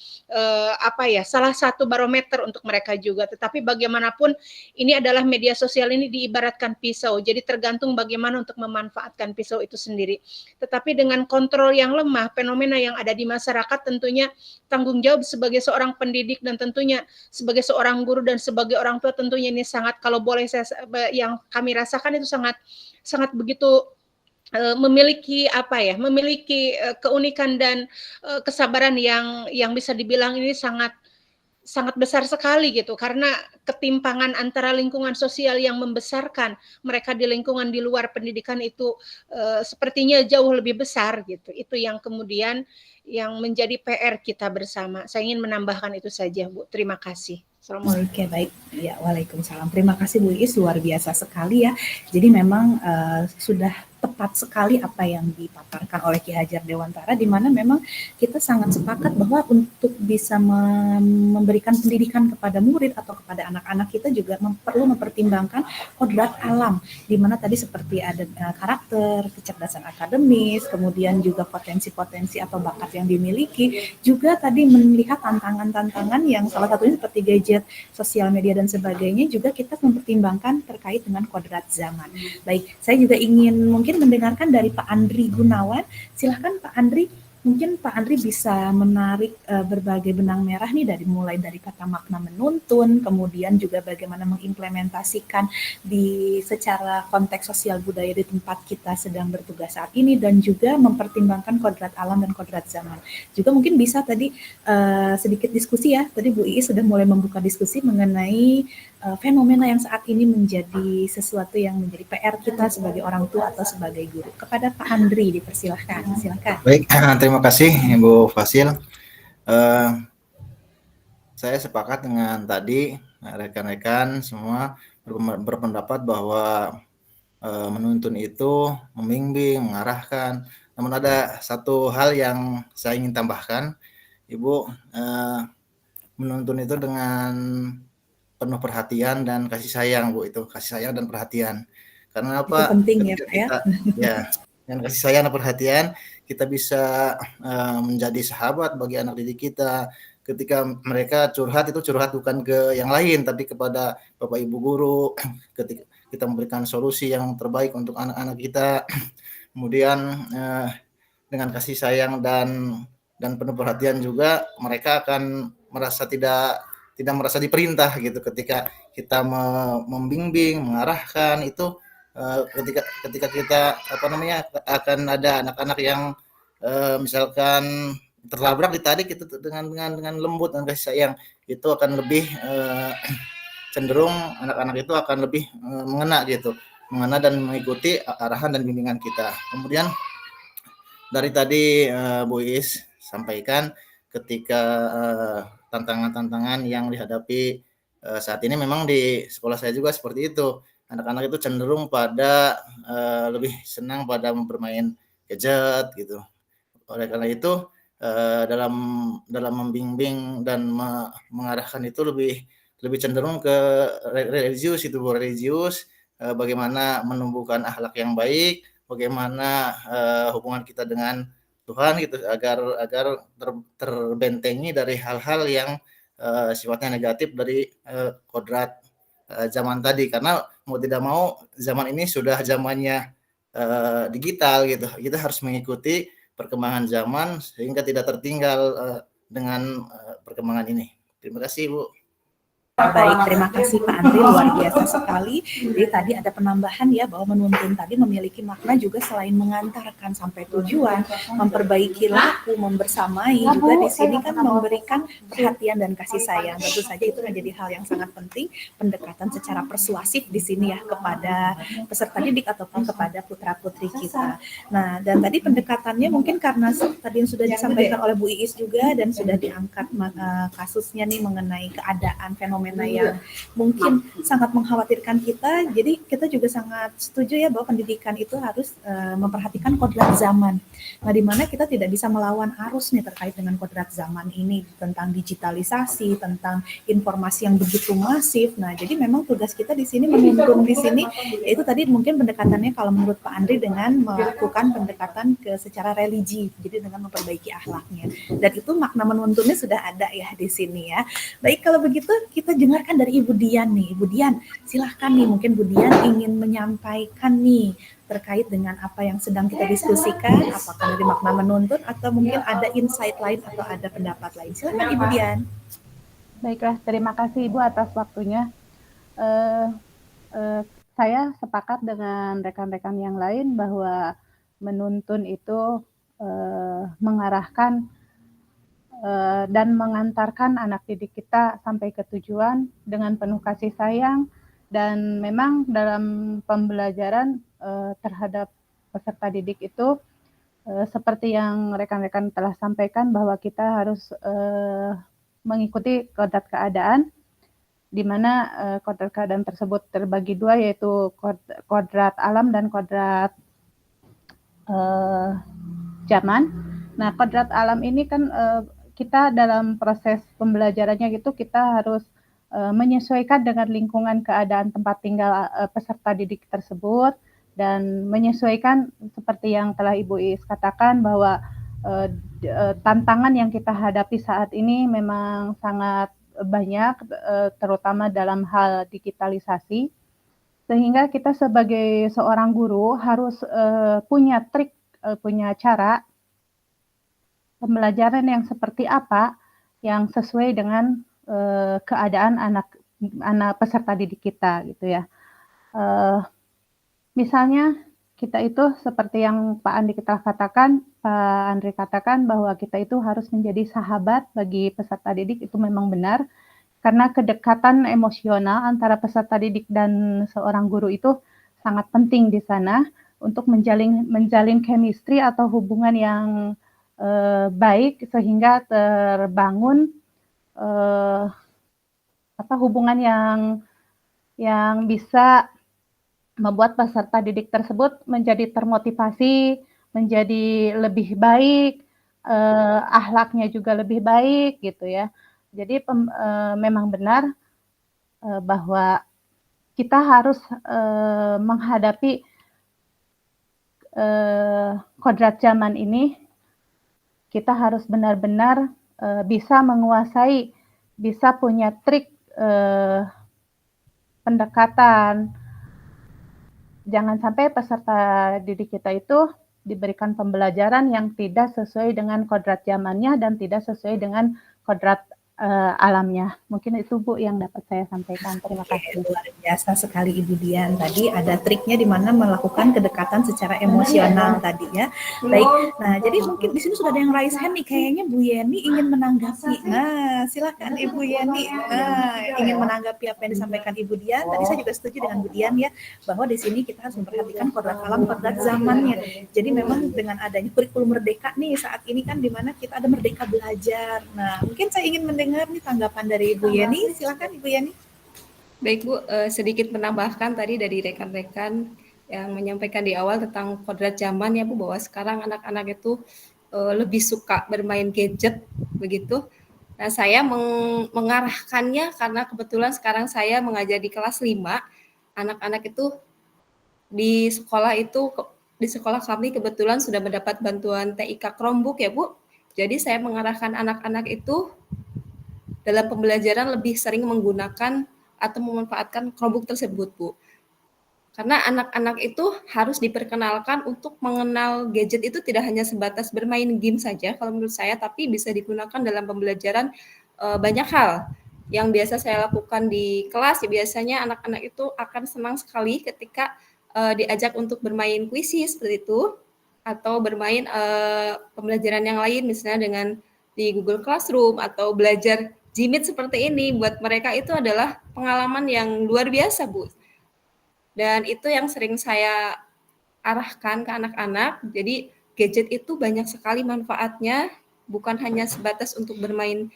salah satu barometer untuk mereka juga. Tetapi bagaimanapun ini adalah media sosial ini diibaratkan pisau, jadi tergantung bagaimana untuk memanfaatkan pisau itu sendiri. Tetapi dengan kontrol yang lemah, fenomena yang ada di masyarakat, tentunya tanggung jawab sebagai seorang pendidik dan tentunya sebagai seorang guru dan sebagai orang tua tentunya ini sangat, kalau boleh yang kami rasakan itu sangat begitu memiliki keunikan dan kesabaran yang bisa dibilang ini sangat besar sekali gitu, karena ketimpangan antara lingkungan sosial yang membesarkan mereka di lingkungan di luar pendidikan itu sepertinya jauh lebih besar gitu. Itu yang kemudian yang menjadi PR kita bersama. Saya ingin menambahkan itu saja, Bu. Terima kasih. Oke, baik. Ya, waalaikumsalam. Terima kasih Bu Iis, luar biasa sekali ya. Jadi memang sudah tepat sekali apa yang dipaparkan oleh Ki Hajar Dewantara, di mana memang kita sangat sepakat bahwa untuk bisa memberikan pendidikan kepada murid atau kepada anak-anak kita juga perlu mempertimbangkan kodrat alam, di mana tadi seperti ada karakter, kecerdasan akademis, kemudian juga potensi-potensi atau bakat yang dimiliki, juga tadi melihat tantangan-tantangan yang salah satunya seperti gadget, sosial media dan sebagainya, juga kita mempertimbangkan terkait dengan kodrat zaman. Baik, saya juga ingin mungkin mendengarkan dari Pak Andri Gunawan. Silahkan Pak Andri, mungkin Pak Andri bisa menarik berbagai benang merah nih, mulai dari kata makna menuntun, kemudian juga bagaimana mengimplementasikan secara konteks sosial budaya di tempat kita sedang bertugas saat ini, dan juga mempertimbangkan kodrat alam dan kodrat zaman. Juga mungkin bisa tadi sedikit diskusi ya, tadi Bu Iis sudah mulai membuka diskusi mengenai fenomena yang saat ini menjadi sesuatu yang menjadi PR kita sebagai orang tua atau sebagai guru. Kepada Pak Andri dipersilahkan. Silakan. Baik, terima kasih Ibu Fasil. Saya sepakat dengan tadi rekan-rekan semua berpendapat bahwa menuntun itu membimbing, mengarahkan. Namun ada satu hal yang saya ingin tambahkan, Ibu. Menuntun itu dengan penuh perhatian dan kasih sayang, Bu. Itu kasih sayang dan perhatian. Karena apa? Itu penting ya, Pak ya. Ya, dengan kasih sayang dan perhatian kita bisa menjadi sahabat bagi anak didik kita. Ketika mereka curhat, itu curhat bukan ke yang lain, tapi kepada Bapak Ibu guru. Ketika kita memberikan solusi yang terbaik untuk anak-anak kita, kemudian dengan kasih sayang dan penuh perhatian juga, mereka akan merasa tidak merasa diperintah gitu. Ketika kita membimbing, mengarahkan, itu ketika kita akan ada anak-anak yang misalkan terlabrak, ditarik itu dengan lembut dan kasih sayang, itu akan lebih cenderung anak-anak itu akan lebih mengena dan mengikuti arahan dan bimbingan kita. Kemudian dari tadi Bu Iis sampaikan, ketika tantangan-tantangan yang dihadapi saat ini, memang di sekolah saya juga seperti itu. Anak-anak itu cenderung pada lebih senang pada bermain gadget gitu. Oleh karena itu dalam membimbing dan mengarahkan itu lebih cenderung ke religius itu, religius, bagaimana menumbuhkan akhlak yang baik, bagaimana hubungan kita dengan Tuhan gitu, agar terbentengi dari hal-hal yang sifatnya negatif dari kodrat zaman tadi. Karena mau tidak mau zaman ini sudah zamannya digital gitu. Kita harus mengikuti perkembangan zaman sehingga tidak tertinggal dengan perkembangan ini. Terima kasih, Bu. Baik, terima kasih Pak Andri, luar biasa sekali. Jadi tadi ada penambahan ya bahwa menuntun tadi memiliki makna juga selain mengantarkan sampai tujuan, memperbaiki laku, membersamai, juga di sini kan memberikan perhatian dan kasih sayang. Tentu saja itu menjadi hal yang sangat penting, pendekatan secara persuasif di sini ya kepada peserta didik ataupun kepada putra-putri kita. Nah, dan tadi pendekatannya mungkin karena tadi yang sudah disampaikan oleh Bu Iis juga dan sudah diangkat kasusnya nih mengenai keadaan fenomena yang mungkin sangat mengkhawatirkan kita. Jadi kita juga sangat setuju ya bahwa pendidikan itu harus memperhatikan kodrat zaman. Nah, di mana kita tidak bisa melawan arus nih terkait dengan kodrat zaman ini tentang digitalisasi, tentang informasi yang begitu masif. Nah, jadi memang tugas kita di sini menuntun di sini yaitu tadi mungkin pendekatannya kalau menurut Pak Andri dengan melakukan pendekatan ke secara religi, jadi dengan memperbaiki akhlaknya. Dan itu makna menuntunnya sudah ada ya di sini ya. Baik, kalau begitu kita dengarkan dari Ibu Dian nih. Ibu Dian, silahkan nih, mungkin Bu Dian ingin menyampaikan nih terkait dengan apa yang sedang kita diskusikan, apakah dari makna menuntun atau mungkin ada insight lain atau ada pendapat lain. Silahkan Ibu Dian. Baiklah, terima kasih Ibu atas waktunya. Saya sepakat dengan rekan-rekan yang lain bahwa menuntun itu mengarahkan dan mengantarkan anak didik kita sampai ke tujuan dengan penuh kasih sayang, dan memang dalam pembelajaran terhadap peserta didik itu seperti yang rekan-rekan telah sampaikan bahwa kita harus mengikuti kodrat keadaan, di mana kodrat keadaan tersebut terbagi dua, yaitu kodrat alam dan kodrat zaman. Nah, kodrat alam ini kan kita dalam proses pembelajarannya gitu kita harus menyesuaikan dengan lingkungan keadaan tempat tinggal peserta didik tersebut, dan menyesuaikan seperti yang telah Ibu Iis katakan bahwa tantangan yang kita hadapi saat ini memang sangat banyak, terutama dalam hal digitalisasi, sehingga kita sebagai seorang guru harus punya trik, punya cara pembelajaran yang seperti apa yang sesuai dengan keadaan anak peserta didik kita gitu ya. Misalnya kita itu seperti yang Pak Andri katakan bahwa kita itu harus menjadi sahabat bagi peserta didik, itu memang benar, karena kedekatan emosional antara peserta didik dan seorang guru itu sangat penting di sana untuk menjalin chemistry atau hubungan yang baik, sehingga terbangun hubungan yang bisa membuat peserta didik tersebut menjadi termotivasi, menjadi lebih baik, akhlaknya juga lebih baik gitu ya. Jadi memang benar bahwa kita harus menghadapi kodrat zaman ini. Kita harus benar-benar bisa menguasai, bisa punya trik pendekatan. Jangan sampai peserta didik kita itu diberikan pembelajaran yang tidak sesuai dengan kodrat zamannya dan tidak sesuai dengan kodrat alamnya. Mungkin itu Bu yang dapat saya sampaikan. Terima kasih. Luar biasa sekali Ibu Dian. Tadi ada triknya di mana melakukan kedekatan secara emosional tadi ya. Baik. Nah, jadi mungkin di sini sudah ada yang raise hand nih. Kayaknya Bu Yeni ingin menanggapi. Nah, silakan Ibu Yeni. Ingin menanggapi apa yang disampaikan Ibu Dian. Tadi saya juga setuju dengan Bu Dian ya, bahwa di sini kita harus memperhatikan kodrat alam, kodrat zamannya. Jadi memang dengan adanya kurikulum merdeka nih saat ini kan di mana kita ada merdeka belajar. Nah, mungkin saya ingin mendengar nih tanggapan dari Ibu Yeni. Silakan Ibu Yeni. Baik Bu, sedikit menambahkan tadi dari rekan-rekan yang menyampaikan di awal tentang kodrat zaman ya Bu, bahwa sekarang anak-anak itu lebih suka bermain gadget begitu. Nah, saya mengarahkannya karena kebetulan sekarang saya mengajar di kelas 5. Anak-anak itu di sekolah kami kebetulan sudah mendapat bantuan TIK Chromebook ya Bu. Jadi saya mengarahkan anak-anak itu dalam pembelajaran lebih sering menggunakan atau memanfaatkan Chromebook tersebut, Bu. Karena anak-anak itu harus diperkenalkan untuk mengenal gadget itu tidak hanya sebatas bermain game saja kalau menurut saya, tapi bisa digunakan dalam pembelajaran banyak hal. yang biasa saya lakukan di kelas, ya biasanya anak-anak itu akan senang sekali ketika diajak untuk bermain kuisi seperti itu, atau bermain pembelajaran yang lain, misalnya dengan di Google Classroom atau belajar Jimit seperti ini. Buat mereka itu adalah pengalaman yang luar biasa, Bu. Dan itu yang sering saya arahkan ke anak-anak. Jadi gadget itu banyak sekali manfaatnya, bukan hanya sebatas untuk bermain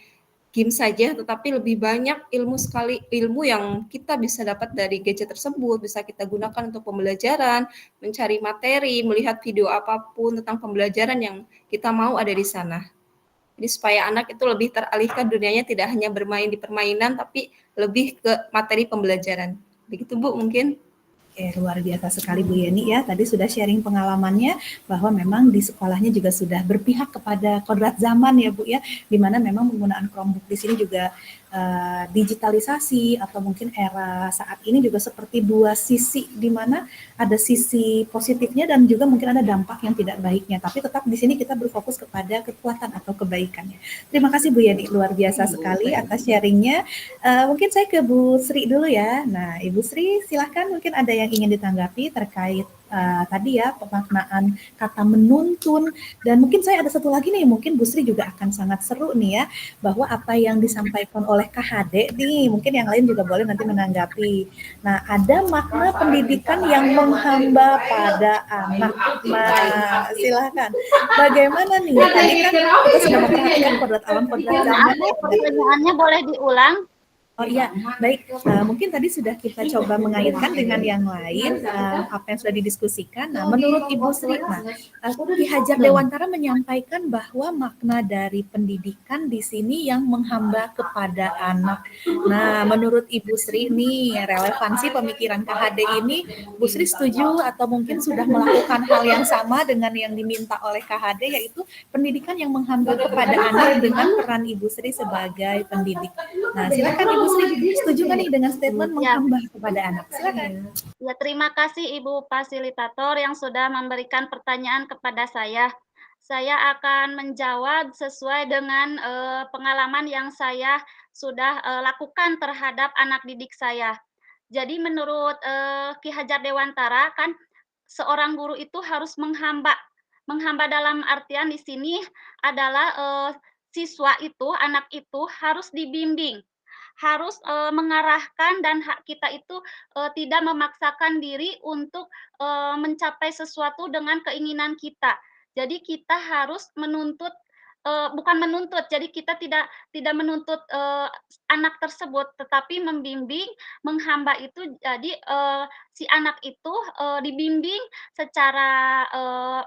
game saja, tetapi lebih banyak ilmu yang kita bisa dapat dari gadget tersebut, bisa kita gunakan untuk pembelajaran, mencari materi, melihat video apapun tentang pembelajaran yang kita mau ada di sana. Jadi supaya anak itu lebih teralihkan dunianya, tidak hanya bermain di permainan, tapi lebih ke materi pembelajaran. Begitu Bu mungkin. Oke, luar biasa sekali Bu Yeni ya. Tadi sudah sharing pengalamannya bahwa memang di sekolahnya juga sudah berpihak kepada kodrat zaman ya Bu ya, di mana memang penggunaan Chromebook di sini juga digitalisasi atau mungkin era saat ini juga seperti dua sisi, di mana ada sisi positifnya dan juga mungkin ada dampak yang tidak baiknya. Tapi tetap di sini kita berfokus kepada kekuatan atau kebaikannya. Terima kasih Bu Yeni, luar biasa sekali atas sharingnya. Mungkin saya ke Bu Sri dulu ya. Nah, Ibu Sri silahkan, mungkin ada yang ingin ditanggapi terkait tadi ya pemaknaan kata menuntun, dan mungkin saya ada satu lagi nih, mungkin Bu Sri juga akan sangat seru nih ya, bahwa apa yang disampaikan oleh KHD nih, mungkin yang lain juga boleh nanti menanggapi. Nah, ada makna pendidikan yang menghamba pada anak. Nah, silahkan. Bagaimana nih? Tadi kan kita sudah memperhatikan kodrat alam, kodrat zaman. Pertanyaannya boleh diulang? Oh iya, baik. Mungkin tadi sudah kita coba mengaitkan dengan yang lain, apa yang sudah didiskusikan. Nah, menurut Ibu Sri, Ki Hajar Dewantara menyampaikan bahwa makna dari pendidikan di sini yang menghamba kepada anak. Nah, menurut Ibu Sri nih, relevansi pemikiran KHD ini, Bu Sri setuju atau mungkin sudah melakukan hal yang sama dengan yang diminta oleh KHD, yaitu pendidikan yang menghamba kepada anak dengan peran Ibu Sri sebagai pendidik. Nah, silakan Ibu Sri, setuju nggak nih dengan statement menghamba kepada anak? Silakan. Ya, terima kasih Ibu Fasilitator yang sudah memberikan pertanyaan kepada saya. Saya akan menjawab sesuai dengan pengalaman yang saya sudah lakukan terhadap anak didik saya. Jadi menurut Ki Hajar Dewantara kan seorang guru itu harus menghamba. Menghamba dalam artian di sini adalah siswa itu, anak itu harus dibimbing, harus mengarahkan, dan kita itu tidak memaksakan diri untuk mencapai sesuatu dengan keinginan kita. Jadi kita harus menuntut, bukan menuntut, jadi kita tidak menuntut anak tersebut, tetapi membimbing, menghamba itu jadi si anak itu dibimbing secara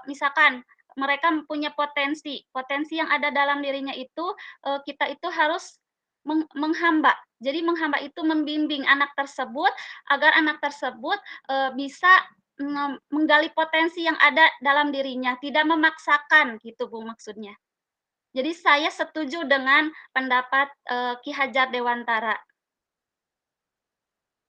misalkan mereka punya potensi yang ada dalam dirinya itu, kita itu harus menghamba. Jadi menghamba itu membimbing anak tersebut agar anak tersebut bisa menggali potensi yang ada dalam dirinya, tidak memaksakan gitu Bu maksudnya. Jadi saya setuju dengan pendapat Ki Hajar Dewantara.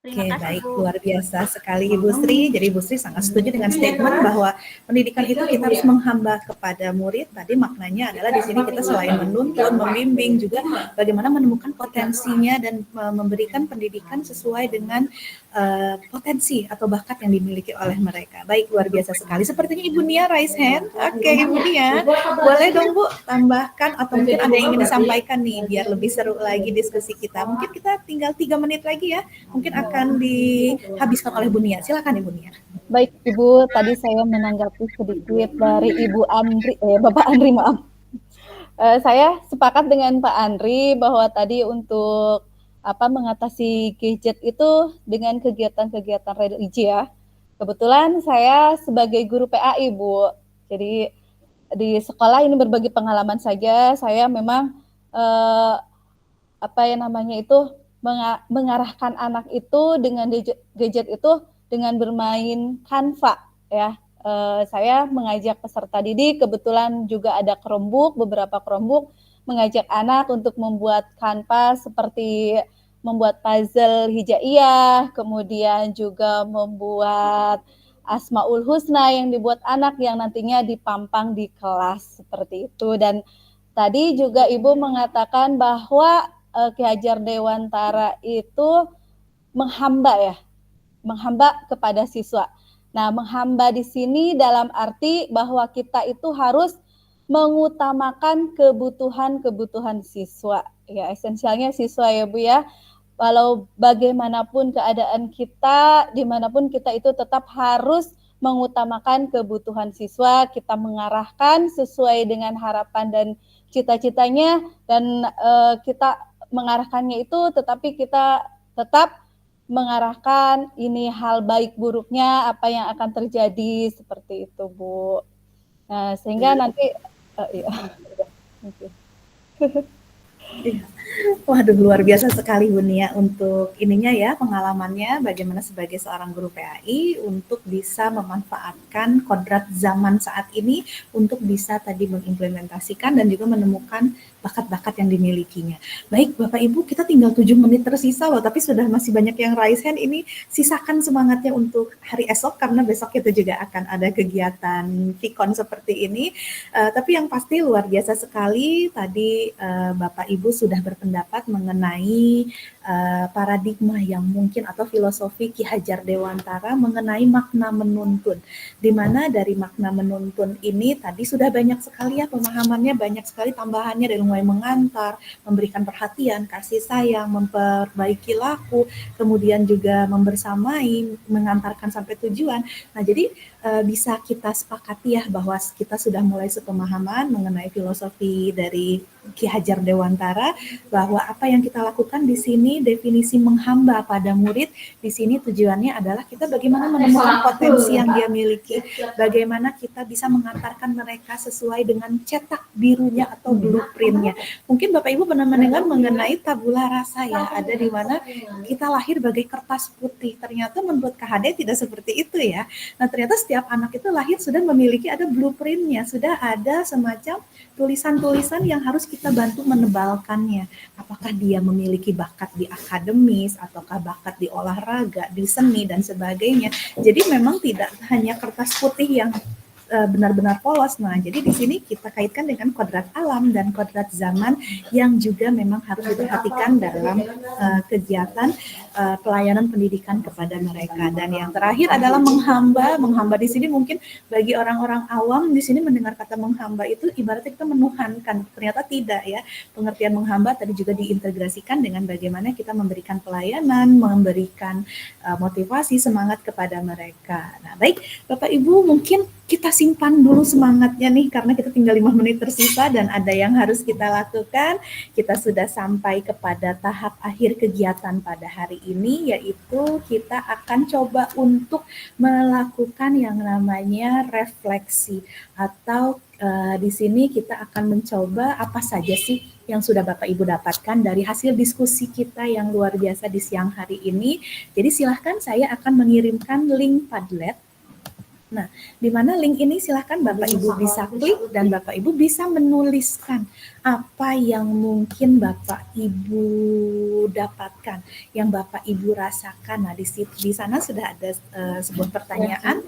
Oke, baik, luar biasa sekali Ibu Sri. Jadi Ibu Sri sangat setuju dengan statement bahwa pendidikan itu kita harus menghamba kepada murid. Tadi maknanya adalah di sini kita selain menuntun, membimbing, juga bagaimana menemukan potensinya dan memberikan pendidikan sesuai dengan potensi atau bakat yang dimiliki oleh mereka. Baik, luar biasa sekali. Sepertinya Ibu Nia raise hand. Oke, Ibu Nia, boleh dong Bu tambahkan atau mungkin ada yang ingin disampaikan nih biar lebih seru lagi diskusi kita. Mungkin kita tinggal 3 menit lagi ya. Mungkin akan dihabiskan oleh Bu Nia. Silakan Ibu Nia. Baik Ibu, tadi saya menanggapi sedikit dari Ibu Andri, Bapak Andri maaf. Saya sepakat dengan Pak Andri bahwa tadi untuk mengatasi gadget itu dengan kegiatan-kegiatan religi ya. Kebetulan saya sebagai guru PAI Bu, jadi di sekolah ini berbagi pengalaman saja. Saya memang mengarahkan anak itu dengan gadget itu dengan bermain Canva ya. Saya mengajak peserta didik, kebetulan juga ada Chromebook, beberapa Chromebook, mengajak anak untuk membuat Canva seperti membuat puzzle hijaiyah, kemudian juga membuat Asmaul Husna yang dibuat anak yang nantinya dipampang di kelas seperti itu. Dan tadi juga Ibu mengatakan bahwa Ki Hajar Dewantara itu menghamba ya, menghamba kepada siswa. Nah, menghamba di sini dalam arti bahwa kita itu harus mengutamakan kebutuhan-kebutuhan siswa. Ya, esensialnya siswa ya Bu ya. Walau bagaimanapun keadaan kita, dimanapun kita itu tetap harus mengutamakan kebutuhan siswa, kita mengarahkan sesuai dengan harapan dan cita-citanya, dan kita mengarahkannya itu, tetapi kita tetap mengarahkan ini hal baik buruknya apa yang akan terjadi seperti itu Bu. Nah sehingga nanti iya. Okay. Iya. Waduh, luar biasa sekali Bu Nia untuk ininya ya, pengalamannya bagaimana sebagai seorang guru PAI untuk bisa memanfaatkan kodrat zaman saat ini untuk bisa tadi mengimplementasikan dan juga menemukan bakat-bakat yang dimilikinya. Baik Bapak Ibu, kita tinggal 7 menit tersisa loh, tapi sudah masih banyak yang raise hand. Ini sisakan semangatnya untuk hari esok karena besok itu juga akan ada kegiatan Vikon seperti ini. Tapi yang pasti luar biasa sekali tadi Bapak Ibu sudah berpendapat mengenai paradigma yang mungkin atau filosofi Ki Hajar Dewantara mengenai makna menuntun. Di mana dari makna menuntun ini tadi sudah banyak sekali ya pemahamannya, banyak sekali tambahannya dari mulai mengantar, memberikan perhatian, kasih sayang, memperbaiki laku, kemudian juga membersamai, mengantarkan sampai tujuan. Nah, jadi bisa kita sepakati ya bahwa kita sudah mulai sepemahaman mengenai filosofi dari Ki Hajar Dewantara, bahwa apa yang kita lakukan di sini definisi menghamba pada murid di sini tujuannya adalah kita bagaimana menemukan potensi yang dia miliki, bagaimana kita bisa mengantarkan mereka sesuai dengan cetak birunya atau blueprintnya. Mungkin Bapak Ibu pernah mendengar mengenai tabula rasa ya, ada di mana kita lahir bagai kertas putih. Ternyata menurut KHD tidak seperti itu ya. Nah ternyata setiap anak itu lahir sudah memiliki ada blueprintnya, sudah ada semacam tulisan-tulisan yang harus kita bantu menebalkannya. Apakah dia memiliki bakat di akademis, ataukah bakat di olahraga, di seni, dan sebagainya. Jadi memang tidak hanya kertas putih yang benar-benar polos. Nah, jadi di sini kita kaitkan dengan kodrat alam dan kodrat zaman yang juga memang harus diperhatikan dalam kegiatan pelayanan pendidikan kepada mereka. Dan yang terakhir adalah menghamba. Menghamba di sini mungkin bagi orang-orang awam di sini mendengar kata menghamba itu ibaratnya kita menuhankan. Ternyata tidak ya. Pengertian menghamba tadi juga diintegrasikan dengan bagaimana kita memberikan pelayanan, memberikan motivasi, semangat kepada mereka. Nah, baik Bapak Ibu, mungkin kita simpan dulu semangatnya nih karena kita tinggal 5 menit tersisa dan ada yang harus kita lakukan. Kita sudah sampai kepada tahap akhir kegiatan pada hari ini, yaitu kita akan coba untuk melakukan yang namanya refleksi atau di sini kita akan mencoba apa saja sih yang sudah Bapak Ibu dapatkan dari hasil diskusi kita yang luar biasa di siang hari ini. Jadi silahkan saya akan mengirimkan link Padlet. Nah, di mana link ini silahkan Bapak Ibu bisa klik dan Bapak Ibu bisa menuliskan apa yang mungkin Bapak Ibu dapatkan, yang Bapak Ibu rasakan. Nah, di sana sudah ada sebuah pertanyaan.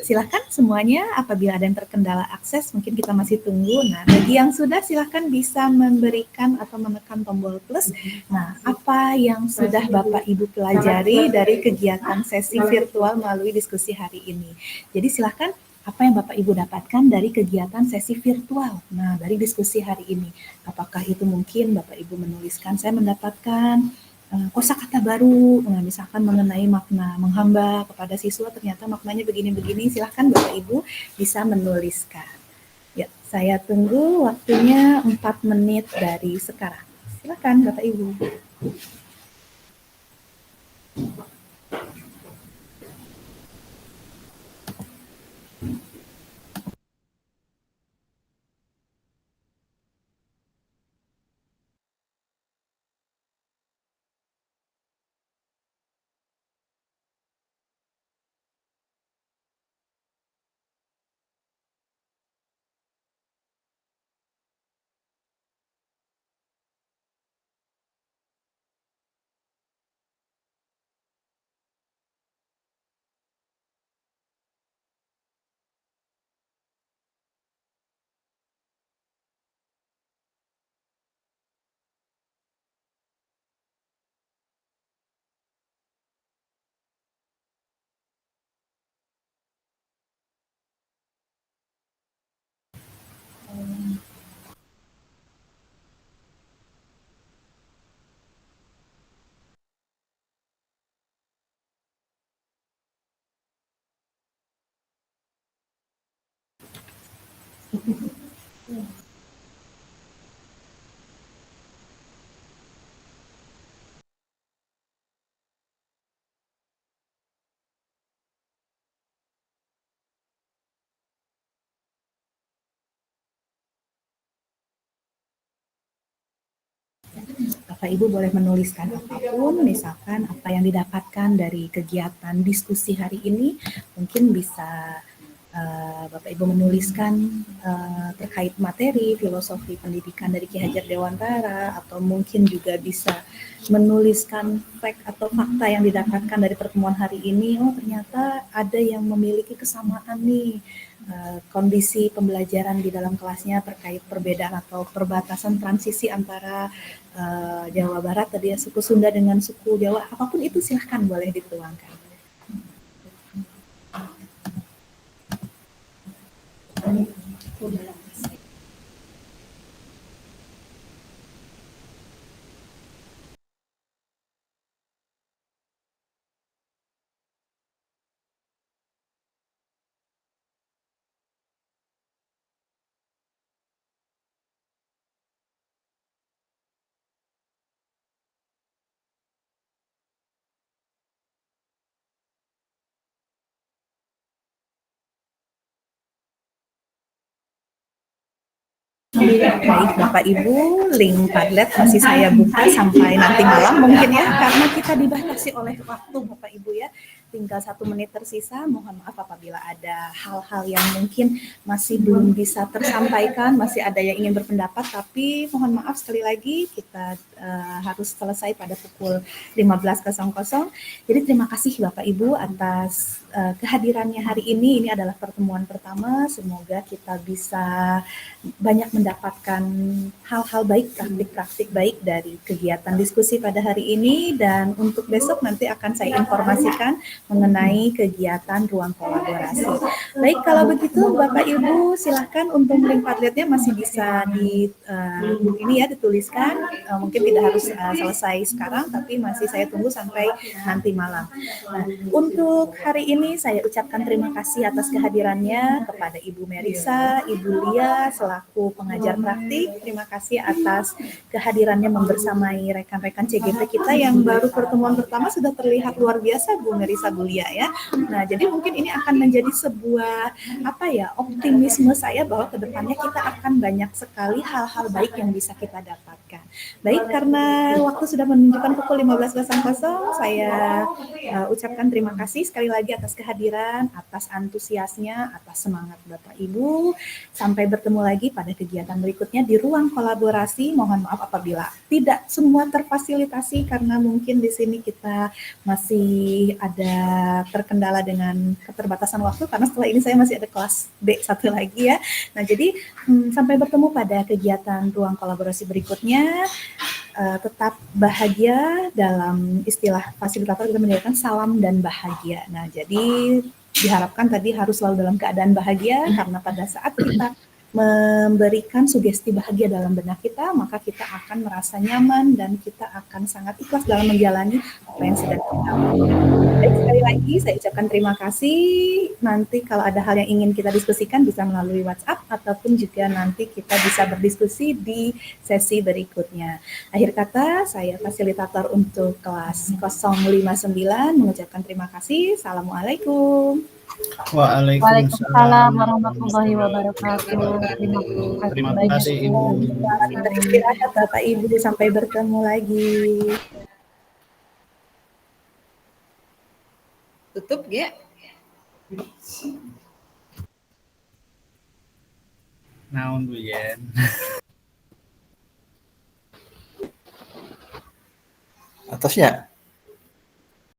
Silahkan semuanya, apabila ada yang terkendala akses, mungkin kita masih tunggu. Nah, bagi yang sudah silahkan bisa memberikan atau menekan tombol plus. Nah, apa yang sudah Bapak Ibu pelajari dari kegiatan sesi virtual melalui diskusi hari ini. Jadi silahkan apa yang Bapak Ibu dapatkan dari kegiatan sesi virtual. Nah, dari diskusi hari ini. Apakah itu mungkin Bapak Ibu menuliskan, saya mendapatkan kosakata baru, nah, misalkan mengenai makna menghamba kepada siswa, ternyata maknanya begini-begini, silahkan Bapak Ibu bisa menuliskan. Ya, saya tunggu waktunya 4 menit dari sekarang. Silakan Bapak Ibu. Bapak Ibu boleh menuliskan apapun, misalkan apa yang didapatkan dari kegiatan diskusi hari ini, mungkin bisa Bapak Ibu menuliskan terkait materi filosofi pendidikan dari Ki Hajar Dewantara, atau mungkin juga bisa menuliskan fact atau fakta yang didapatkan dari pertemuan hari ini. Oh, ternyata ada yang memiliki kesamaan nih, kondisi pembelajaran di dalam kelasnya terkait perbedaan atau perbatasan transisi antara Jawa Barat tadi ya, suku Sunda dengan suku Jawa, apapun itu silahkan boleh dituangkan. Baik Bapak Ibu, link Padlet masih saya buka sampai nanti malam mungkin ya, karena kita dibatasi oleh waktu Bapak Ibu ya. Tinggal 1 menit tersisa, mohon maaf apabila ada hal-hal yang mungkin masih belum bisa tersampaikan, masih ada yang ingin berpendapat, tapi mohon maaf sekali lagi kita harus selesai pada pukul 15.00. Jadi terima kasih Bapak Ibu atas kehadirannya hari ini. Ini adalah pertemuan pertama, semoga kita bisa banyak mendapatkan hal-hal baik, praktik-praktik baik dari kegiatan diskusi pada hari ini, dan untuk besok nanti akan saya informasikan mengenai kegiatan ruang kolaborasi. Baik, kalau begitu Bapak Ibu silahkan untuk link Padletnya masih bisa dituliskan, mungkin tidak harus selesai sekarang, tapi masih saya tunggu sampai nanti malam. Nah, untuk hari ini saya ucapkan terima kasih atas kehadirannya kepada Ibu Merisa, Ibu Lia selaku pengajar praktik. Terima kasih atas kehadirannya membersamai rekan-rekan CGP kita yang baru pertemuan pertama sudah terlihat luar biasa, Bu Merisa, Bu Lia ya. Nah, jadi mungkin ini akan menjadi sebuah optimisme saya bahwa kedepannya kita akan banyak sekali hal-hal baik yang bisa kita dapatkan. Baik, karena waktu sudah menunjukkan pukul 15.00, saya ucapkan terima kasih sekali lagi atas kehadiran, atas antusiasnya, atas semangat Bapak Ibu. Sampai bertemu lagi pada kegiatan berikutnya di ruang kolaborasi. Mohon maaf apabila tidak semua terfasilitasi karena mungkin di sini kita masih ada terkendala dengan keterbatasan waktu, karena setelah ini saya masih ada kelas B satu lagi ya. Nah, jadi sampai bertemu pada kegiatan ruang kolaborasi berikutnya. Tetap bahagia, dalam istilah fasilitator kita menyebutkan salam dan bahagia. Nah, jadi diharapkan tadi harus selalu dalam keadaan bahagia, karena pada saat kita memberikan sugesti bahagia dalam benak kita, maka kita akan merasa nyaman dan kita akan sangat ikhlas dalam menjalani apa yang sedang kita lakukan. Baik, sekali lagi saya ucapkan terima kasih. Nanti kalau ada hal yang ingin kita diskusikan bisa melalui WhatsApp, ataupun juga nanti kita bisa berdiskusi di sesi berikutnya. Akhir kata, saya fasilitator untuk kelas 059 mengucapkan terima kasih. Assalamualaikum. Waalaikumsalam warahmatullahi wabarakatuh. Terima kasih Ibu. Beristirahat Bapak Ibu, sampai bertemu lagi. Tutup ya. Naon Bu Yen. Atasnya